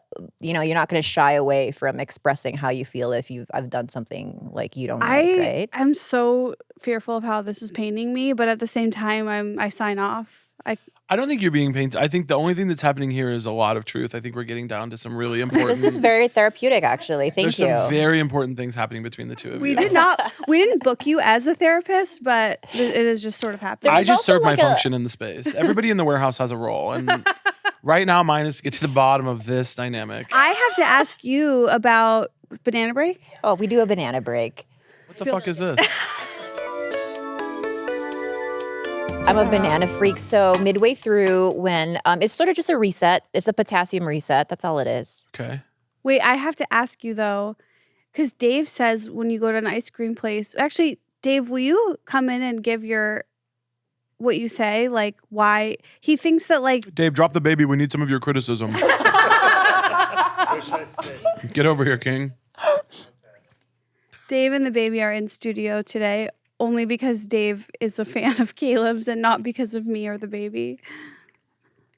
shy away from expressing how you feel if I've done something like you don't like, right? I'm so fearful of how this is painting me, but at the same time, I sign off. I don't think you're being painted. I think the only thing that's happening here is a lot of truth. I think we're getting down to some really important. This is very therapeutic, actually. Thank you. There's some very important things happening between the two of We you. didn't book you as a therapist, but it is just sort of happening. I just serve my like a- function in the space. Everybody in the warehouse has a role, and Right now, mine is to get to the bottom of this dynamic. I have to ask you about banana break. Oh, we do a banana break. What the fuck is this? I'm a banana freak, so midway through when it's sort of just a reset. It's a potassium reset. That's all it is. Okay. Wait, I have to ask you though, because Dave says when you go to an ice cream place, actually, Dave, will you come in and give what you say, like why he thinks that like Dave, drop the baby. We need some of your criticism. Get over here, King. Dave and the baby are in studio today only because Dave is a fan of Caleb's and not because of me or the baby.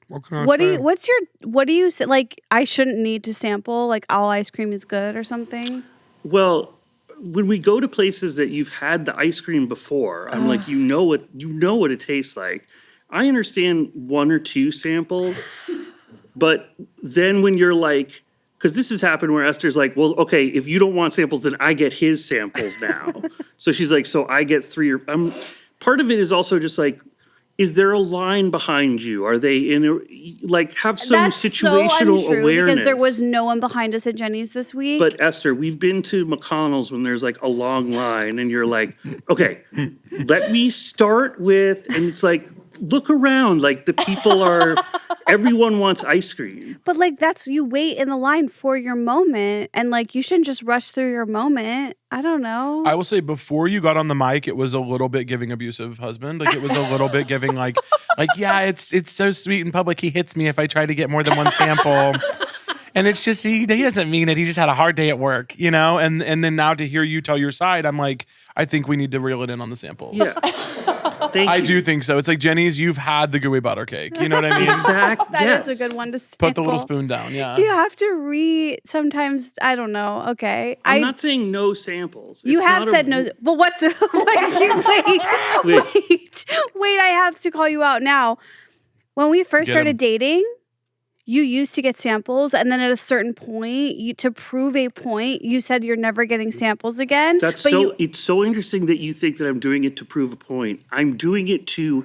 What do you say? Like, I shouldn't need to sample, like all ice cream is good or something? Well, when we go to places that you've had the ice cream before, I'm like, you know what it tastes like. I understand 1 or 2 samples, but then when you're like, because this has happened where Esther's like, well, okay, if you don't want samples, then I get his samples now. So she's like, so I get 3 or part of it is also just like, is there a line behind you? Are they in a, like, have some That's situational so untrue awareness? because there was no one behind us at Jenny's this week. But Esther, we've been to McConnell's when there's like a long line and you're like, okay, let me start with, and it's like, look around, like the people are, everyone wants ice cream. But like you wait in the line for your moment and like you shouldn't just rush through your moment. I don't know. I will say before you got on the mic, it was a little bit giving abusive husband. Like it was a little bit giving like yeah, it's so sweet in public. He hits me if I try to get more than one sample. And it's just he doesn't mean it. He just had a hard day at work, you know? And then now to hear you tell your side, I'm like, I think we need to reel it in on the samples. Yeah. I do think so. It's like, Jenny's, you've had the gooey butter cake. You know what I mean? Exactly. That is a good one to sample. Put the little spoon down, yeah. You have to sometimes, I don't know, okay. I'm not saying no samples. You It's have not said no, but wait, I have to call you out now. When we first started dating, you used to get samples, and then at a certain point, to prove a point, you said you're never getting samples again. It's so interesting that you think that I'm doing it to prove a point. I'm doing it to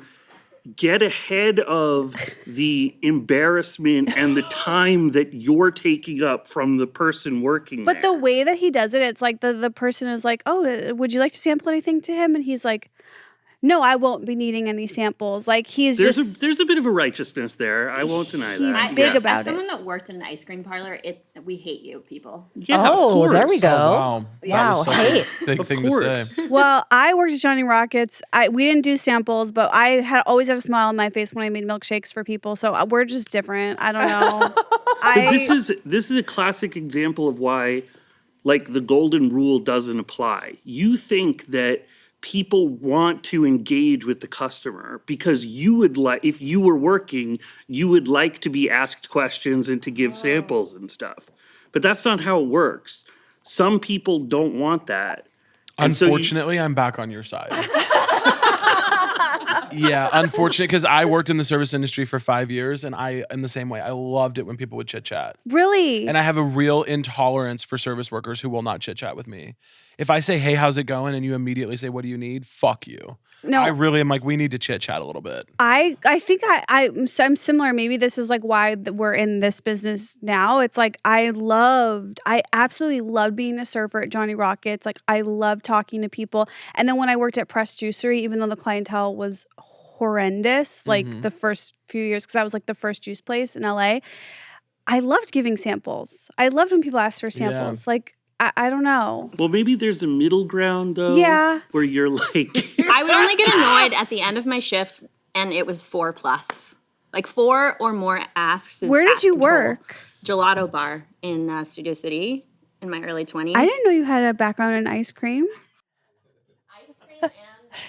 get ahead of the embarrassment and the time that you're taking up from the person working But there. the way that he does it, it's like the person is like, oh, would you like to sample anything to him? And he's like, no, I won't be needing any samples. Like there's a bit of a righteousness there. I won't deny that. He's big about As it. someone that worked in an ice cream parlor, we hate you, people. Yeah, of course. There we go. Wow. That was such Hey. a big thing to say. Well, I worked at Johnny Rockets. We didn't do samples, but I always had a smile on my face when I made milkshakes for people. So we're just different. I don't know. But this is a classic example of why, like, the golden rule doesn't apply. You think that people want to engage with the customer because you would like, if you were working, you would like to be asked questions and to give samples and stuff. But that's not how it works. Some people don't want that. Unfortunately, I'm back on your side. Yeah, unfortunate, because I worked in the service industry for 5 years, and in the same way, I loved it when people would chit chat. Really? And I have a real intolerance for service workers who will not chit chat with me. If I say, hey, how's it going? And you immediately say, what do you need? Fuck you. No. I really am like, we need to chit chat a little bit. I think I'm similar. Maybe this is like why we're in this business now. It's like I absolutely loved being a server at Johnny Rockets. Like I loved talking to people. And then when I worked at Press Juicery, even though the clientele was horrendous, like the first few years, because that was like the first juice place in LA, I loved giving samples. I loved when people asked for samples. Yeah. Like, I don't know. Well, maybe there's a middle ground, though. Yeah. Where you're like... I would only get annoyed at the end of my shift, and it was 4+. Like 4 or more asks. Where did you work? Gelato bar in Studio City in my early 20s. I didn't know you had a background in ice cream.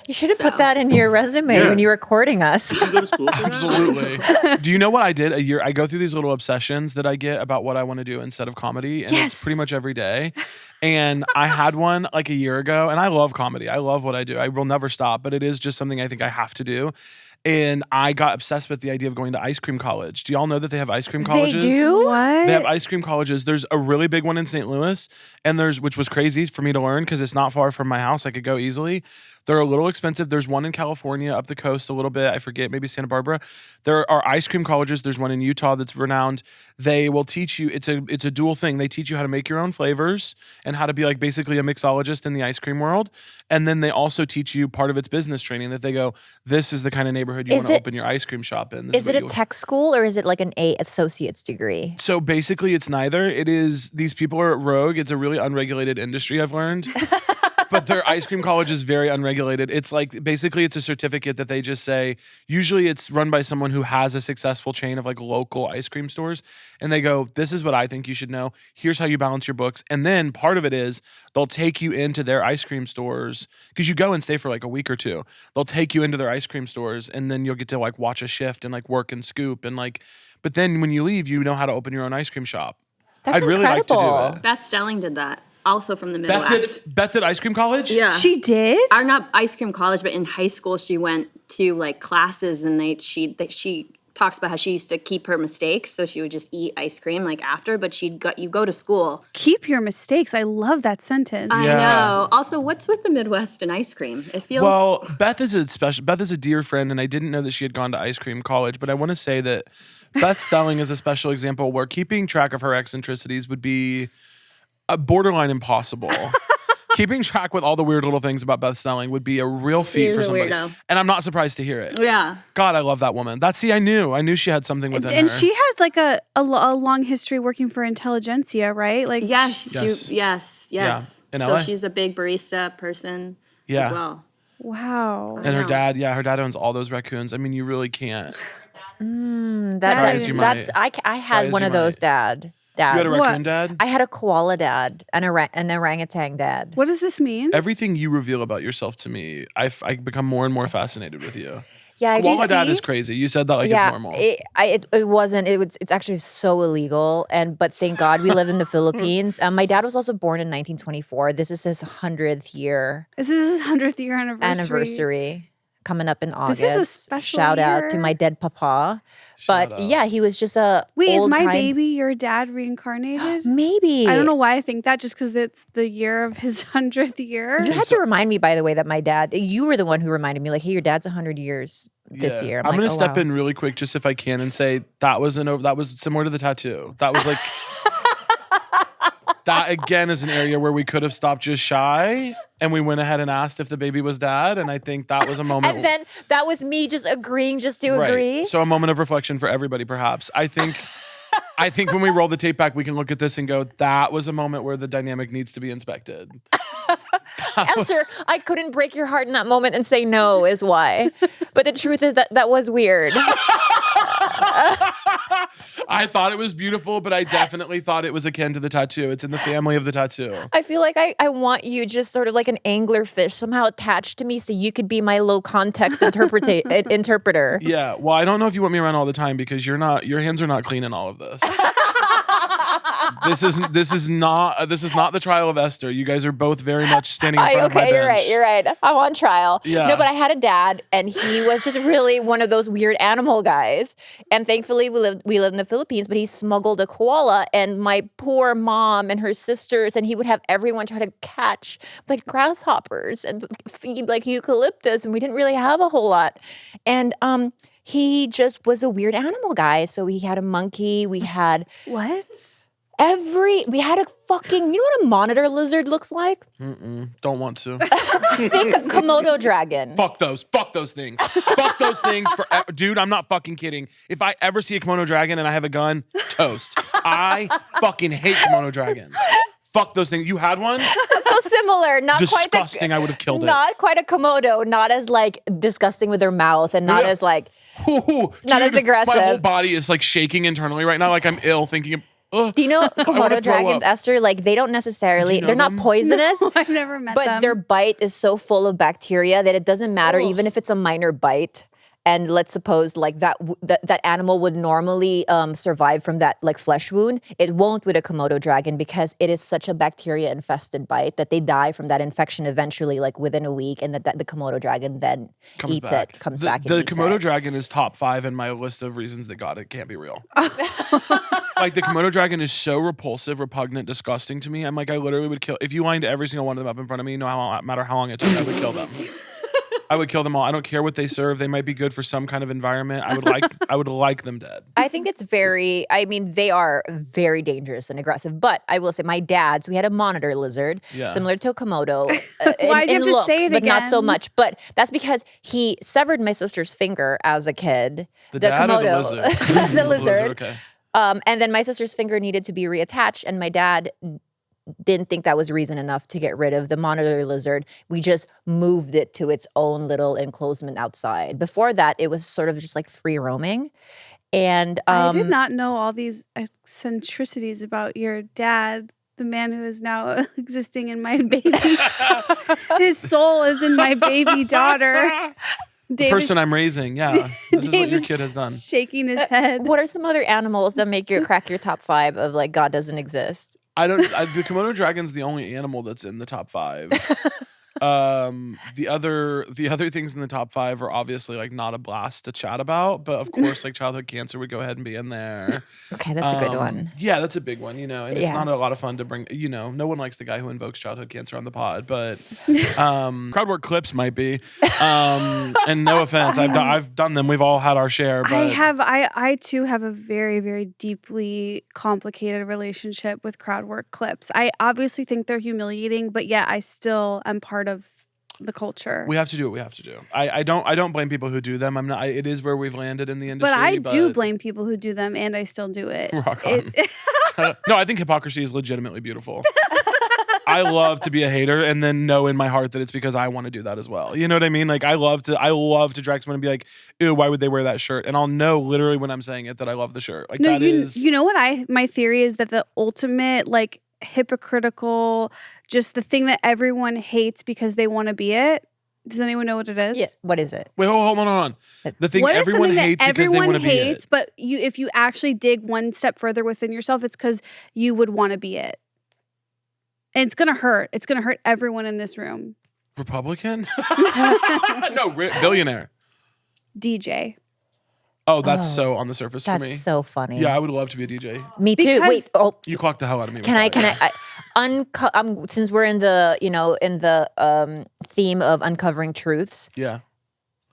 You should have put that in your resume when you were courting us. Did you go to school for that? Absolutely. Do you know what I did a year? I go through these little obsessions that I get about what I want to do instead of comedy. And it's pretty much every day. And I had one like a year ago. And I love comedy. I love what I do. I will never stop. But it is just something I think I have to do. And I got obsessed with the idea of going to ice cream college. Do y'all know that they have ice cream colleges? They do? What? They have ice cream colleges. There's a really big one in St. Louis, and which was crazy for me to learn because it's not far from my house. I could go easily. They're a little expensive. There's one in California up the coast a little bit. I forget, maybe Santa Barbara. There are ice cream colleges. There's one in Utah that's renowned. They will teach you, it's a dual thing. They teach you how to make your own flavors and how to be like basically a mixologist in the ice cream world. And then they also teach you part of its business training that they go, this is the kind of neighborhood you want to open your ice cream shop in. Is it a tech school or is it like an associate's degree? So basically it's neither. It is, these people are at Rogue. It's a really unregulated industry, I've learned. But their ice cream college is very unregulated. It's like, basically it's a certificate that they just say, usually it's run by someone who has a successful chain of like local ice cream stores. And they go, this is what I think you should know. Here's how you balance your books. And then part of it is they'll take you into their ice cream stores because you go and stay for like a week or two. They'll take you into their ice cream stores and then you'll get to like watch a shift and like work and scoop and like, but then when you leave, you know how to open your own ice cream shop. That's I'd really like to do incredible. it. Beth Stelling did that. Also from the Midwest. Beth did ice cream college? Yeah. She did? Or not ice cream college, but in high school she went to like classes and she talks about how she used to keep her mistakes, so she would just eat ice cream like after, but you go to school. Keep your mistakes. I love that sentence. I know. Also, what's with the Midwest and ice cream? It feels Well, Beth is a dear friend, and I didn't know that she had gone to ice cream college, but I want to say that Beth Stelling is a special example where keeping track of her eccentricities would be a borderline impossible. Keeping track with all the weird little things about Beth Stelling would be a real feat for somebody. Weirdo. And I'm not surprised to hear it. Yeah. God, I love that woman. I knew she had something within her. And she has like a long history working for intelligentsia, right? Like Yes. Yes. Yeah. In so LA? she's a big barista person Yeah. as well. Wow. And her know. dad owns all those raccoons. I mean, you really can't. Try as you might. I Try had as one you of those might. dads. You had a What? raccoon dad? I had a koala dad and an orangutan dad. What does this mean? Everything you reveal about yourself to me, I become more and more fascinated with you. Yeah, I Koala just dad is crazy. You said that like it's normal. It wasn't. It's actually so illegal. But thank God we live in the Philippines. My dad was also born in 1924. This is his 100th year This is his 100th year anniversary. coming up in August. This is a special Shout out to year. my dead papa. Shout But out. yeah, he was just a Wait, is my old-time- baby your dad reincarnated? Maybe. I don't know why I think that, just because it's the year of his 100th year. You had to remind me, by the way, that my dad. You were the one who reminded me, like, hey, your dad's 100 years this Yeah. year. I'm like, gonna oh, step wow. in really quick, just if I can, and say that was similar to the tattoo. That was like that again is an area where we could have stopped just shy, and we went ahead and asked if the baby was dad, and I think that was a moment. And then that was me just agreeing just to agree. So a moment of reflection for everybody, perhaps. I think when we roll the tape back, we can look at this and go, that was a moment where the dynamic needs to be inspected. Esther, I couldn't break your heart in that moment and say no is why. But the truth is that was weird. I thought it was beautiful, but I definitely thought it was akin to the tattoo. It's in the family of the tattoo. I feel like I want you just sort of like an anglerfish somehow attached to me so you could be my low context interpreter. Yeah, well, I don't know if you want me around all the time because your hands are not clean in all of this. This is not the trial of Esther. You guys are both very much standing in front of my bench. You're right. I'm on trial. Yeah. No, but I had a dad, and he was just really one of those weird animal guys. And thankfully, we lived in the Philippines, but he smuggled a koala, and my poor mom and her sisters, and he would have everyone try to catch like grasshoppers and feed like eucalyptus, and we didn't really have a whole lot. And he just was a weird animal guy. So we had a monkey. We had What? we had a fucking, you know what a monitor lizard looks like? Don't want to. Think Komodo dragon. Fuck those things. Fuck those things. Dude, I'm not fucking kidding. If I ever see a Komodo dragon and I have a gun, toast. I fucking hate Komodo dragons. Fuck those things. You had one? So similar, not Disgusting. quite. I would have killed it. Not quite a Komodo, not as like disgusting with their mouth, and not Yeah. as like Ooh, not as dude, aggressive. My whole body is like shaking internally right now. Like I'm ill thinking of. Do you know wanna Komodo throw dragons, up. Esther? Like they don't necessarily, Do you know they're not them? poisonous, I've never met but them. their bite is so full of bacteria that it doesn't matter, even if it's a minor bite. And let's suppose like that animal would normally survive from that like flesh wound. It won't with a Komodo dragon because it is such a bacteria infested bite that they die from that infection eventually, like within a week, and that the Komodo dragon then Comes eats back. it, comes back. And The eats Komodo it. dragon is top 5 in my list of reasons that God, it can't be real. Like the Komodo dragon is so repulsive, repugnant, disgusting to me. I'm like, I literally would kill if you lined every single one of them up in front of me. No matter how long it took, I would kill them. I would kill them all. I don't care what they serve. They might be good for some kind of environment. I would like them dead. I think it's they are very dangerous and aggressive. But I will say my dad's, we had a monitor lizard, similar to a Komodo. Why'd you have to looks, say it but not so again? much. But that's because he severed my sister's finger as a kid. The dad or the Komodo, lizard? the lizard. Okay. And then my sister's finger needed to be reattached, and my dad didn't think that was reason enough to get rid of the monitor lizard. We just moved it to its own little enclosement outside. Before that, it was sort of just like free roaming. And I did not know all these eccentricities about your dad, the man who is now existing in my baby. His soul is in my baby daughter. The person I'm raising, yeah. This is what your kid has done. Shaking his head. what are some other animals that make you crack your top 5 of like God doesn't exist? The Komodo Dragon's the only animal that's in the top 5. The other things in the top 5 are obviously like not a blast to chat about, but of course like childhood cancer would go ahead and be in there. Okay, that's a good one. Yeah, that's a big one, and it's not a lot of fun to bring, no one likes the guy who invokes childhood cancer on the pod, but crowd work clips might be. And no offense, I've done them. We've all had our share, but I too have a very, very deeply complicated relationship with crowd work clips. I obviously think they're humiliating, but yeah, I still am part of the culture. we have to do what we have to do. I don't blame people who do them. I'm not. It is where we've landed in the industry. But I do blame people who do them, and I still do it. Rock on. No, I think hypocrisy is legitimately beautiful. I love to be a hater and then know in my heart that it's because I want to do that as well. You know what I mean? Like I love to drag someone and be like, ew, why would they wear that shirt? And I'll know literally when I'm saying it that I love the shirt. Like you know what my theory is that the ultimate like hypocritical, just the thing that everyone hates because they want to be it. Does anyone know what it is? Yeah. What is it? Wait, hold on. The thing What is everyone something that hates because they want to be hates, it. but if you actually dig one step further within yourself, it's because you would want to be it. And it's gonna hurt. It's gonna hurt everyone in this room. Republican? No, billionaire. DJ. Oh, that's so on the surface for me. That's so funny. Yeah, I would love to be a DJ. Me too. Because- Wait. Oh, You clocked the hell out of me. Can I since we're in the theme of uncovering truths, Yeah.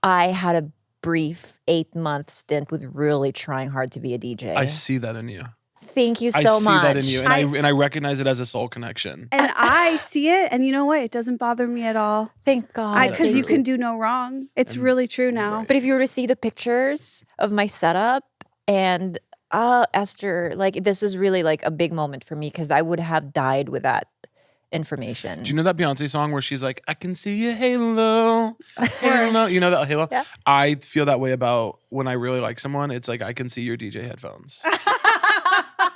I had a brief 8-month stint with really trying hard to be a DJ. I see that in you. Thank you I so see much. that in you, and I recognize it as a soul connection. And I see it, and you know what? It doesn't bother me at all. Thank God. Because you can do no wrong. It's really true now. But if you were to see the pictures of my setup and Esther, like this is really like a big moment for me because I would have died with that information. Do you know that Beyonce song where she's like, I can see your halo, halo? You know that halo? Yeah. I feel that way about when I really like someone. It's like, I can see your DJ headphones.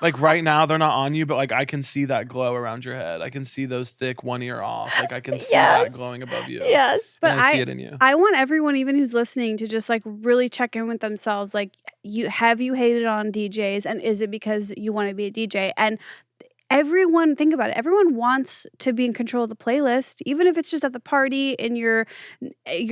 Like right now, they're not on you, but like I can see that glow around your head. I can see those thick one ear off. Like I can see that glowing above you. Yes. But And I see it in you. I want everyone, even who's listening, to just like really check in with themselves. Like, have you hated on DJs, and is it because you want to be a DJ? And everyone, think about it. Everyone wants to be in control of the playlist, even if it's just at the party and you're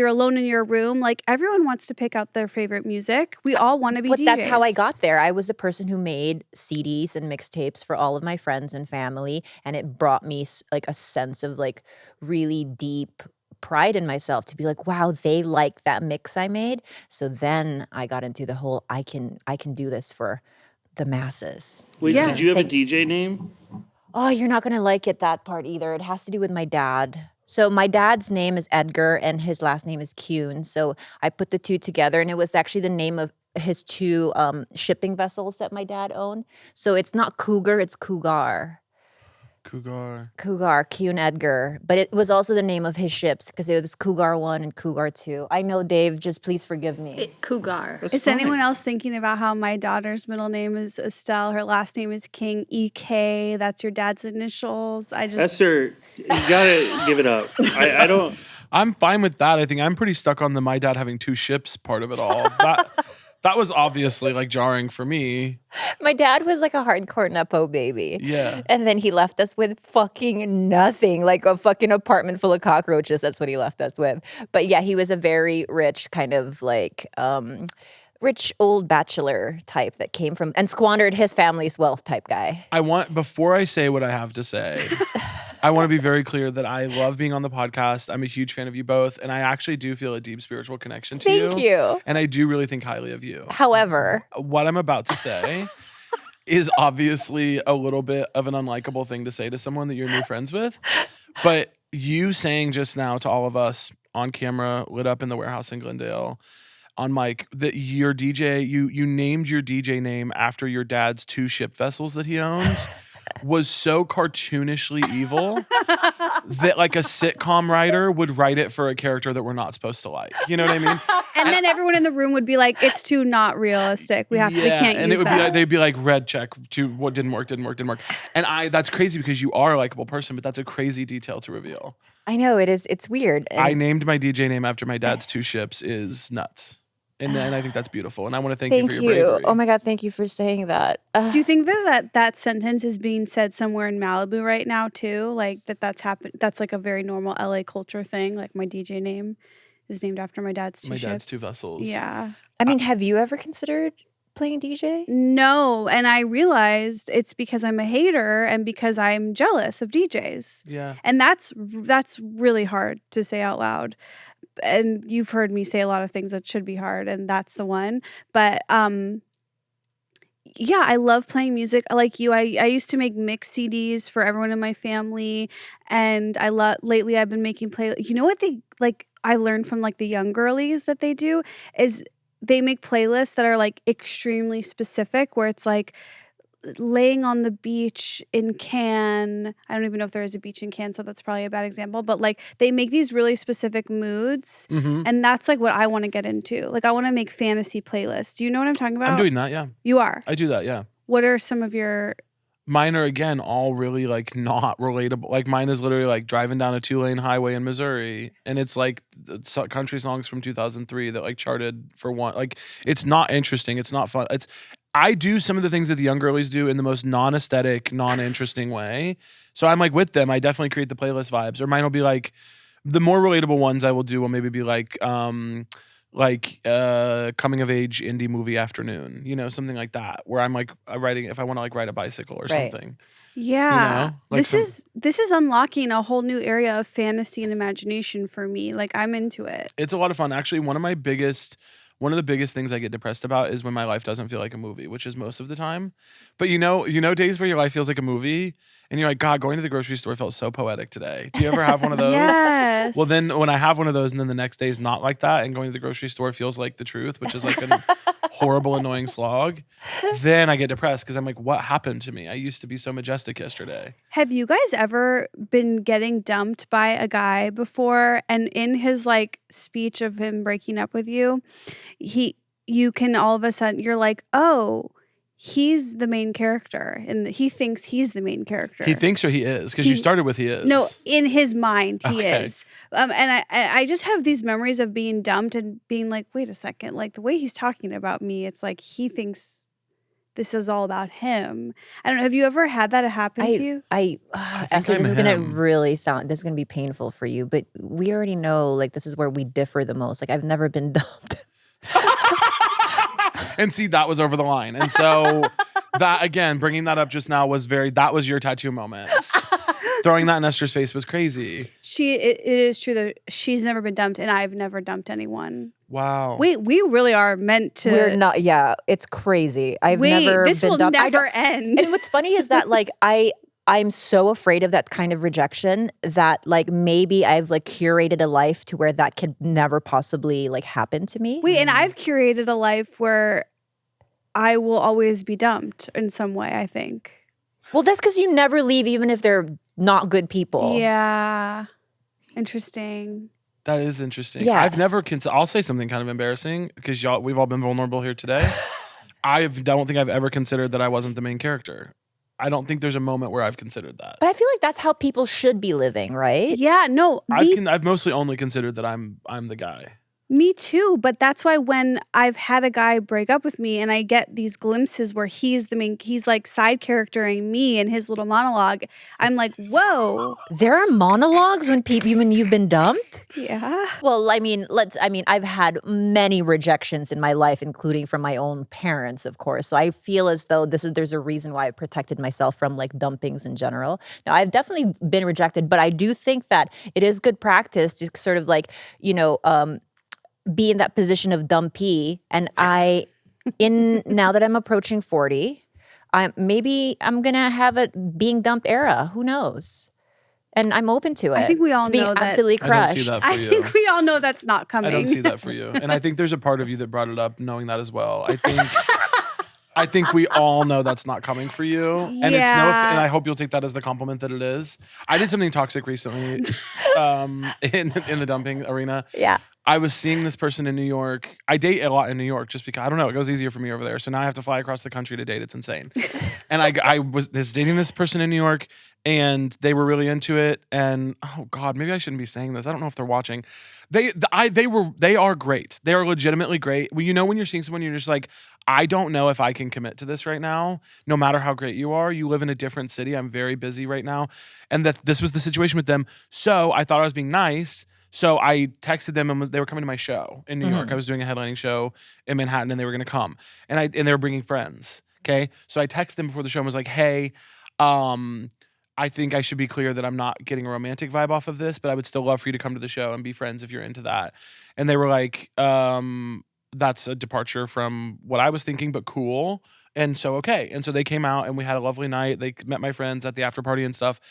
alone in your room. Like everyone wants to pick out their favorite music. We all want to be But DJs. that's how I got there. I was the person who made CDs and mixtapes for all of my friends and family, and it brought me like a sense of like really deep pride in myself to be like, wow, they like that mix I made. So then I got into the whole I can do this for the masses. Wait, Yeah. did you have a DJ name? Oh, you're not gonna like it that part either. It has to do with my dad. So my dad's name is Edgar and his last name is Kuhn. So I put the two together, and it was actually the name of his 2 shipping vessels that my dad owned. So it's not Cougar, it's Cougar. Cougar, Kuhn Edgar. But it was also the name of his ships because it was Cougar 1 and Cougar 2. I know, Dave, just please forgive me. Cougar. Is anyone else thinking about how my daughter's middle name is Estelle? Her last name is King, EK. That's your dad's initials. Esther, you gotta give it up. I don't. I'm fine with that. I think I'm pretty stuck on the my dad having 2 ships part of it all. That was obviously like jarring for me. My dad was like a hardcore Nepo baby. Yeah. And then he left us with fucking nothing, like a fucking apartment full of cockroaches. That's what he left us with. But yeah, he was a very rich kind of like rich old bachelor type that came from and squandered his family's wealth type guy. Before I say what I have to say, I want to be very clear that I love being on the podcast. I'm a huge fan of you both, and I actually do feel a deep spiritual connection to you. Thank you. And I do really think highly of you. However, What I'm about to say is obviously a little bit of an unlikable thing to say to someone that you're new friends with. But you saying just now to all of us on camera, lit up in the warehouse in Glendale, on mic, that your DJ, you named your DJ name after your dad's 2 ship vessels that he owns, was so cartoonishly evil that like a sitcom writer would write it for a character that we're not supposed to like. You know what I mean? And then everyone in the room would be like, "It's too not realistic. We can't and use it would that." be like, they'd be like, red check to what didn't work. And that's crazy because you are a likable person, but that's a crazy detail to reveal. I know it is. It's weird. I named my DJ name after my dad's 2 ships is nuts. And I think that's beautiful. And I want to thank you for your bravery. Oh my God, thank you for saying that. Do you think that sentence is being said somewhere in Malibu right now too? Like that's happened. That's like a very normal LA culture thing. Like my DJ name is named after my dad's 2 ships. My dad's 2 vessels. Yeah. I mean, have you ever considered playing DJ? No, and I realized it's because I'm a hater and because I'm jealous of DJs. Yeah. And that's really hard to say out loud. And you've heard me say a lot of things that should be hard, and that's the one. But yeah, I love playing music. Like you, I used to make mix CDs for everyone in my family, and lately I've been making You know what I learned from like the young girlies that they do is they make playlists that are like extremely specific, where it's like laying on the beach in Cannes. I don't even know if there is a beach in Cannes, so that's probably a bad example. But like they make these really specific moods, and that's like what I want to get into. Like I want to make fantasy playlists. Do you know what I'm talking about? I'm doing that, yeah. You are? I do that, yeah. What are some of your... Mine are, again, all really, like, not relatable. Like, mine is literally, like, driving down a 2-lane highway in Missouri. And it's, like, country songs from 2003 that, like, charted for one. Like, it's not interesting. It's not fun. I do some of the things that the young girlies do in the most non-aesthetic, non-interesting way. So I'm, like, with them. I definitely create the playlist vibes. Or mine will be, like, the more relatable ones I will do will maybe be, like coming of age indie movie afternoon, something like that, where I'm like writing, if I want to like ride a bicycle or something. Yeah. Like this is unlocking a whole new area of fantasy and imagination for me. Like I'm into it. It's a lot of fun. Actually, one of the biggest things I get depressed about is when my life doesn't feel like a movie, which is most of the time. But you know days where your life feels like a movie and you're like, God, going to the grocery store felt so poetic today. Do you ever have one of those? Yes. Well, then when I have one of those and then the next day is not like that and going to the grocery store feels like the truth, which is like a horrible, annoying slog, then I get depressed because I'm like, what happened to me? I used to be so majestic yesterday. Have you guys ever been getting dumped by a guy before, and in his like speech of him breaking up with you, you can all of a sudden, you're like, oh, he's the main character, and he thinks he's the main character. He thinks, or he is, because you started with he is. No, in his mind, he is. And I just have these memories of being dumped and being like, wait a second, like the way he's talking about me, it's like he thinks this is all about him. I don't know. Have you ever had that happen to you? Esther, this is gonna this is gonna be painful for you, but we already know like this is where we differ the most. Like I've never been dumped. And see, that was over the line. And so that, again, bringing that up just now that was your tattoo moment. Throwing that in Esther's face was crazy. It is true that she's never been dumped, and I've never dumped anyone. Wow. We really are meant to. We're not. Yeah, it's crazy. I've never this been will dumped. never end. And what's funny is that like I'm so afraid of that kind of rejection that like maybe I've like curated a life to where that could never possibly like happen to me. And I've curated a life where I will always be dumped in some way, I think. Well, that's because you never leave even if they're not good people. Yeah. Interesting. That is interesting. Yeah. I've never I'll say something kind of embarrassing because we've all been vulnerable here today. I don't think I've ever considered that I wasn't the main character. I don't think there's a moment where I've considered that. But I feel like that's how people should be living, right? Yeah, no. I've mostly only considered that I'm the guy. Me too, but that's why when I've had a guy break up with me and I get these glimpses where he's like side charactering me in his little monologue, I'm like, whoa. There are monologues when you've been dumped? Yeah. Well, I've had many rejections in my life, including from my own parents, of course. So I feel as though there's a reason why I protected myself from like dumpings in general. Now, I've definitely been rejected, but I do think that it is good practice to sort of like, be in that position of dumpy. And now that I'm approaching 40, I'm gonna have a being dumped era. Who knows? And I'm open to it. I think we all to being know that. absolutely I don't see crushed. that for I you. think we all know that's not coming. I don't see that for you. And I think there's a part of you that brought it up knowing that as well. I think we all know that's not coming for you. And and I hope you'll take that as the compliment that it is. I did something toxic recently in the dumping arena. Yeah. I was seeing this person in New York. I date a lot in New York just because, I don't know, it goes easier for me over there. So now I have to fly across the country to date. It's insane. And I was dating this person in New York and they were really into it. And oh God, maybe I shouldn't be saying this. I don't know if they're watching. They are great. They are legitimately great. Well, when you're seeing someone, you're just like, I don't know if I can commit to this right now, no matter how great you are. You live in a different city. I'm very busy right now. And this was the situation with them. So I thought I was being nice. So I texted them and they were coming to my show in New York. I was doing a headlining show in Manhattan and they were going to come. And they were bringing friends. Okay. So I texted them before the show and was like, hey, I think I should be clear that I'm not getting a romantic vibe off of this, but I would still love for you to come to the show and be friends if you're into that. And they were like, that's a departure from what I was thinking, but cool. And so, okay. And so they came out and we had a lovely night. They met my friends at the after party and stuff.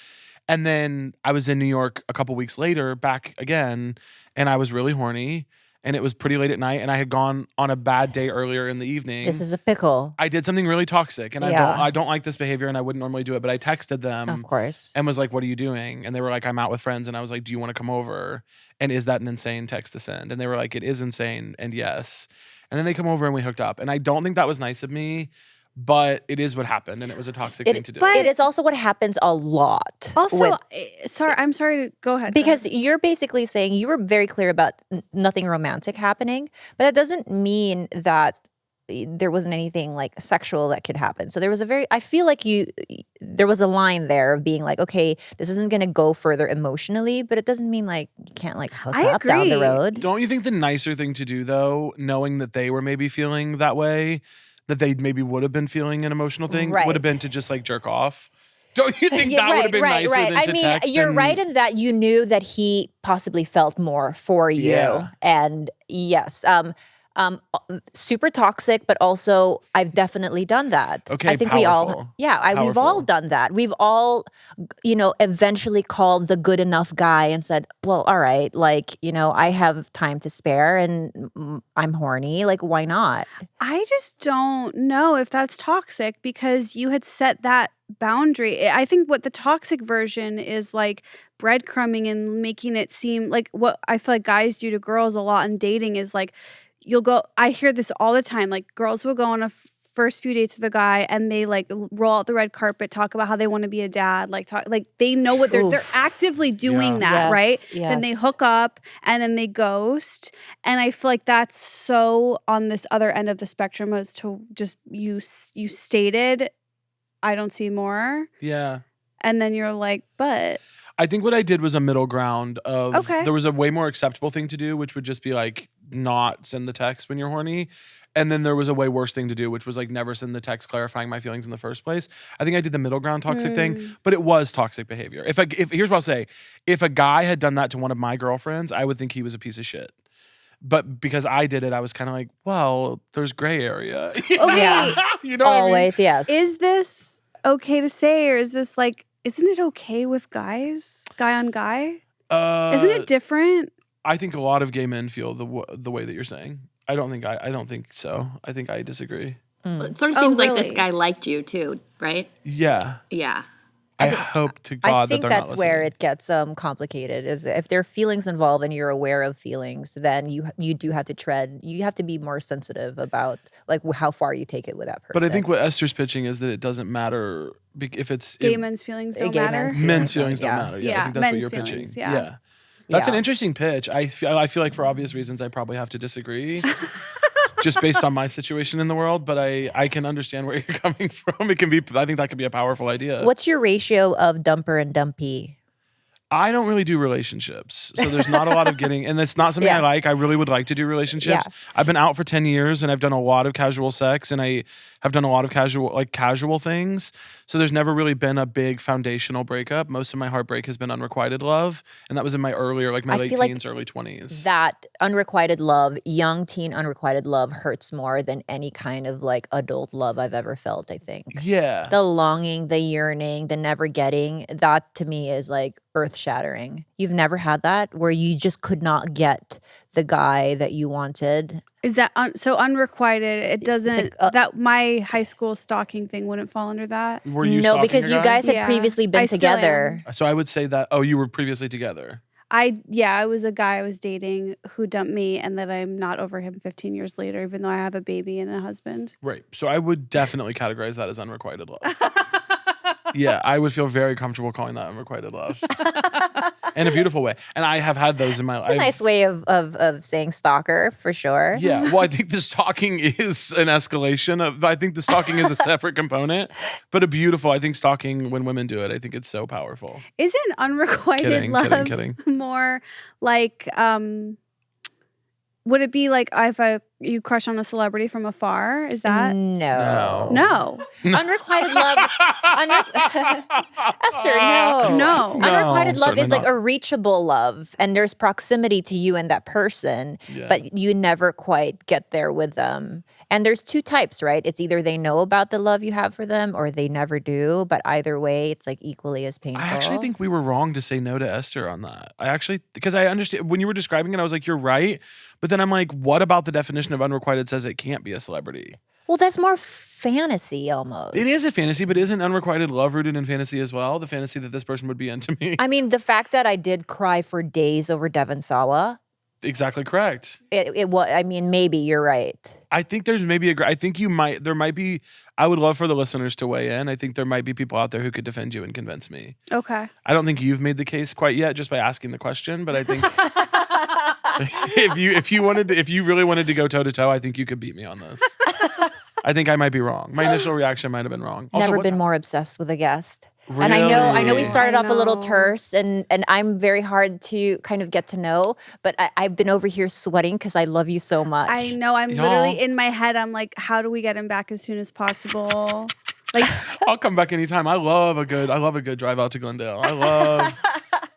And then I was in New York a couple weeks later, back again, and I was really horny. And it was pretty late at night, and I had gone on a bad day earlier in the evening. This is a pickle. I did something really toxic, and I don't like this behavior, and I wouldn't normally do it. But I texted them, Of course. and was like, "What are you doing?" And they were like, "I'm out with friends." And I was like, "Do you want to come over?" And is that an insane text to send? And they were like, "It is insane," and yes. And then they come over and we hooked up, and I don't think that was nice of me. But it is what happened, and it was a toxic thing to do. But it is also what happens a lot. Also, I'm sorry to go ahead. Because you're basically saying you were very clear about nothing romantic happening, but that doesn't mean that there wasn't anything like sexual that could happen. So I feel like there was a line there of being like, okay, this isn't going to go further emotionally, but it doesn't mean like you can't like hook up down the road. Don't you think the nicer thing to do though, knowing that they were maybe feeling that way, that they maybe would have been feeling an emotional thing, would have been to just like jerk off? Don't you think that would have been nicer than to text? You're right in that you knew that he possibly felt more for you. Yeah. And yes, super toxic, but also I've definitely done that. Okay, I think powerful. we've all done that. We've all, eventually called the good enough guy and said, well, all right, like, I have time to spare and I'm horny. Like, why not? I just don't know if that's toxic because you had set that boundary. I think what the toxic version is like breadcrumbing and making it seem like what I feel like guys do to girls a lot in dating is like, I hear this all the time. Like girls will go on a first few dates with a guy and they like roll out the red carpet, talk about how they want to be a dad, like they know what they're actively doing that, Yes, right? yes. Then they hook up and then they ghost. And I feel like that's so on this other end of the spectrum as to just you stated, I don't see more. Yeah. And then you're like, but I think what I did was a middle ground of Okay. there was a way more acceptable thing to do, which would just be like not send the text when you're horny. And then there was a way worse thing to do, which was like never send the text clarifying my feelings in the first place. I think I did the middle ground toxic thing, but it was toxic behavior. If here's what I'll say. If a guy had done that to one of my girlfriends, I would think he was a piece of shit. But because I did it, I was kind of like, well, there's gray area. Yeah. You know what I mean? Always, yes. is this okay to say, or is this like, isn't it okay with guys, guy on guy? Isn't it different? I think a lot of gay men feel the way that you're saying. I don't think so. I think I disagree. It sort of seems like this really? guy liked you too, right? Yeah. Yeah. I hope to God I think that they're that's not where listening. it gets complicated. Is if there are feelings involved and you're aware of feelings, then you do have to tread. You have to be more sensitive about like how far you take it with that person. But I think what Esther's pitching is that it doesn't matter if it's Gay men's feelings don't gay matter. men's men's feelings don't Yeah. matter. Yeah, I Yeah, think that's what men's you're pitching. feelings, yeah. That's an Yeah. interesting pitch. I feel like for obvious reasons, I probably have to disagree. Just based on my situation in the world, but I can understand where you're coming from. I think that could be a powerful idea. What's your ratio of dumper and dumpy? I don't really do relationships, so there's not a lot of getting, and it's not something I Yeah. like. I really would like to do relationships. I've been out for 10 years, and I've done a lot of casual sex, and I have done a lot of casual things. So there's never really been a big foundational breakup. Most of my heartbreak has been unrequited love, and that was in my earlier, my I late feel like teens, early 20s. That unrequited love, young teen unrequited love hurts more than any kind of adult love I've ever felt, I think. Yeah. The longing, the yearning, the never getting, that to me is earth shattering. You've never had that where you just could not get the guy that you wanted. Is that so unrequited? It doesn't. like, That my high school stalking thing wouldn't fall under that. Were you No, stalking because a you guy? guys had Yeah, previously I been still together. So I would say that, you were previously together. I was a guy I was dating who dumped me, and that I'm not over him 15 years later, even though I have a baby and a husband. Right. So I would definitely categorize that as unrequited love. Yeah, I would feel very comfortable calling that unrequited love. In a beautiful way. And I have had those in my life. It's a nice way of saying stalker, for sure. Yeah, well, I think the stalking is an escalation of. I think the stalking is a separate component, but a beautiful. I think stalking when women do it, I think it's so powerful. Isn't unrequited love Kidding. more like? Would it be like if you crush on a celebrity from afar? Is that No. no? Unrequited love. Esther, no. No. Unrequited love certainly is not. a reachable love, and there's proximity to you and that person, Yeah. but you never quite get there with them. And there's two types, right? It's either they know about the love you have for them or they never do, but either way, it's equally as painful. I actually think we were wrong to say no to Esther on that. Because I understand when you were describing it, I was like, you're right. But then I'm like, what about the definition of unrequited says it can't be a celebrity? Well, that's more fantasy almost. It is a fantasy, but isn't unrequited love rooted in fantasy as well? The fantasy that this person would be into me. I mean, the fact that I did cry for days over Devon Sawa, Exactly correct. it was, I mean, maybe you're right. I think there's maybe I think there might be, I would love for the listeners to weigh in. I think there might be people out there who could defend you and convince me. Okay. I don't think you've made the case quite yet just by asking the question, but I think if you really wanted to go toe to toe, I think you could beat me on this. I think I might be wrong. My initial reaction might have been wrong. Also, Never what been time- more obsessed with a guest. Really? And I know we started I off a little know. terse, and I'm very hard to kind of get to know, but I've been over here sweating because I love you so much. I know. I'm Y'all. literally in my head. I'm like, how do we get him back as soon as possible? I'll come back anytime. I love a good drive out to Glendale.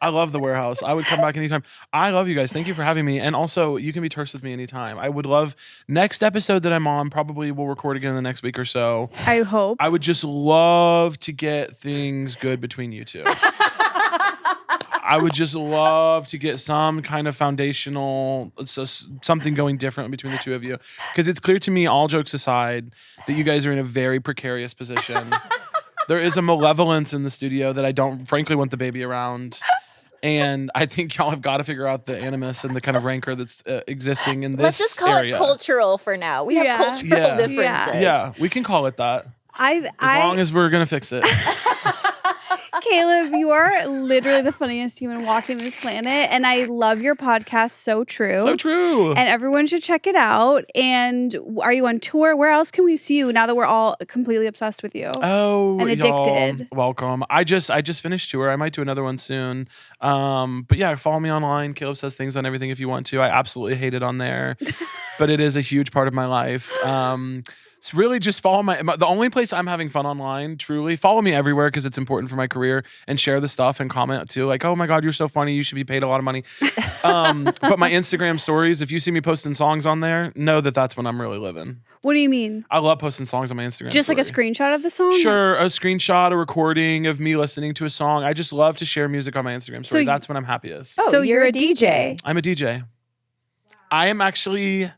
I love the warehouse. I would come back anytime. I love you guys. Thank you for having me. And also, you can be terse with me anytime. I would love next episode that I'm on. Probably we'll record again in the next week or so. I hope. I would just love to get things good between you two. I would just love to get some kind of foundational, something going different between the two of you. Because it's clear to me, all jokes aside, that you guys are in a very precarious position. There is a malevolence in the studio that I don't, frankly, want the baby around. And I think y'all have got to figure out the animus and the kind of rancor that's existing in this Let's just call area. it cultural for now. We have Yeah. cultural Yeah. differences. Yeah, we can call it that. As long as we're going to fix it. Caleb, you are literally the funniest human walking this planet, and I love your podcast. So true. So true. And everyone should check it out. And are you on tour? Where else can we see you now that we're all completely obsessed with you? Oh, and addicted. Y'all, welcome. I just finished tour. I might do another one soon. But yeah, follow me online. Caleb Says Things on everything if you want to. I absolutely hate it on there, but it is a huge part of my life. It's really just follow the only place I'm having fun online, truly. Follow me everywhere because it's important for my career, and share the stuff and comment too. Like, oh my God, you're so funny. You should be paid a lot of money. But my Instagram stories, if you see me posting songs on there, know that that's when I'm really living. What do you mean? I love posting songs on my Instagram Just like a story. screenshot of the song? Sure, a screenshot, a recording of me listening to a song. I just love to share music on my Instagram story. So That's when I'm happiest. Oh, So you're you're a a DJ. I'm a DJ. I am actually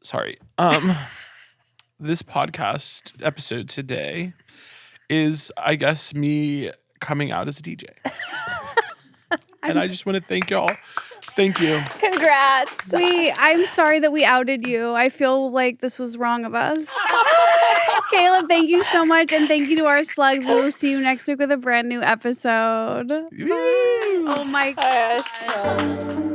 sorry. This podcast episode today is, I guess, me coming out as a DJ. And I just want to thank y'all. Thank you. Congrats. I'm sorry that we outed you. I feel like this was wrong of us. Caleb, thank you so much. And thank you to our slugs. We will see you next week with a brand new episode. Bye. Oh my God. Yes.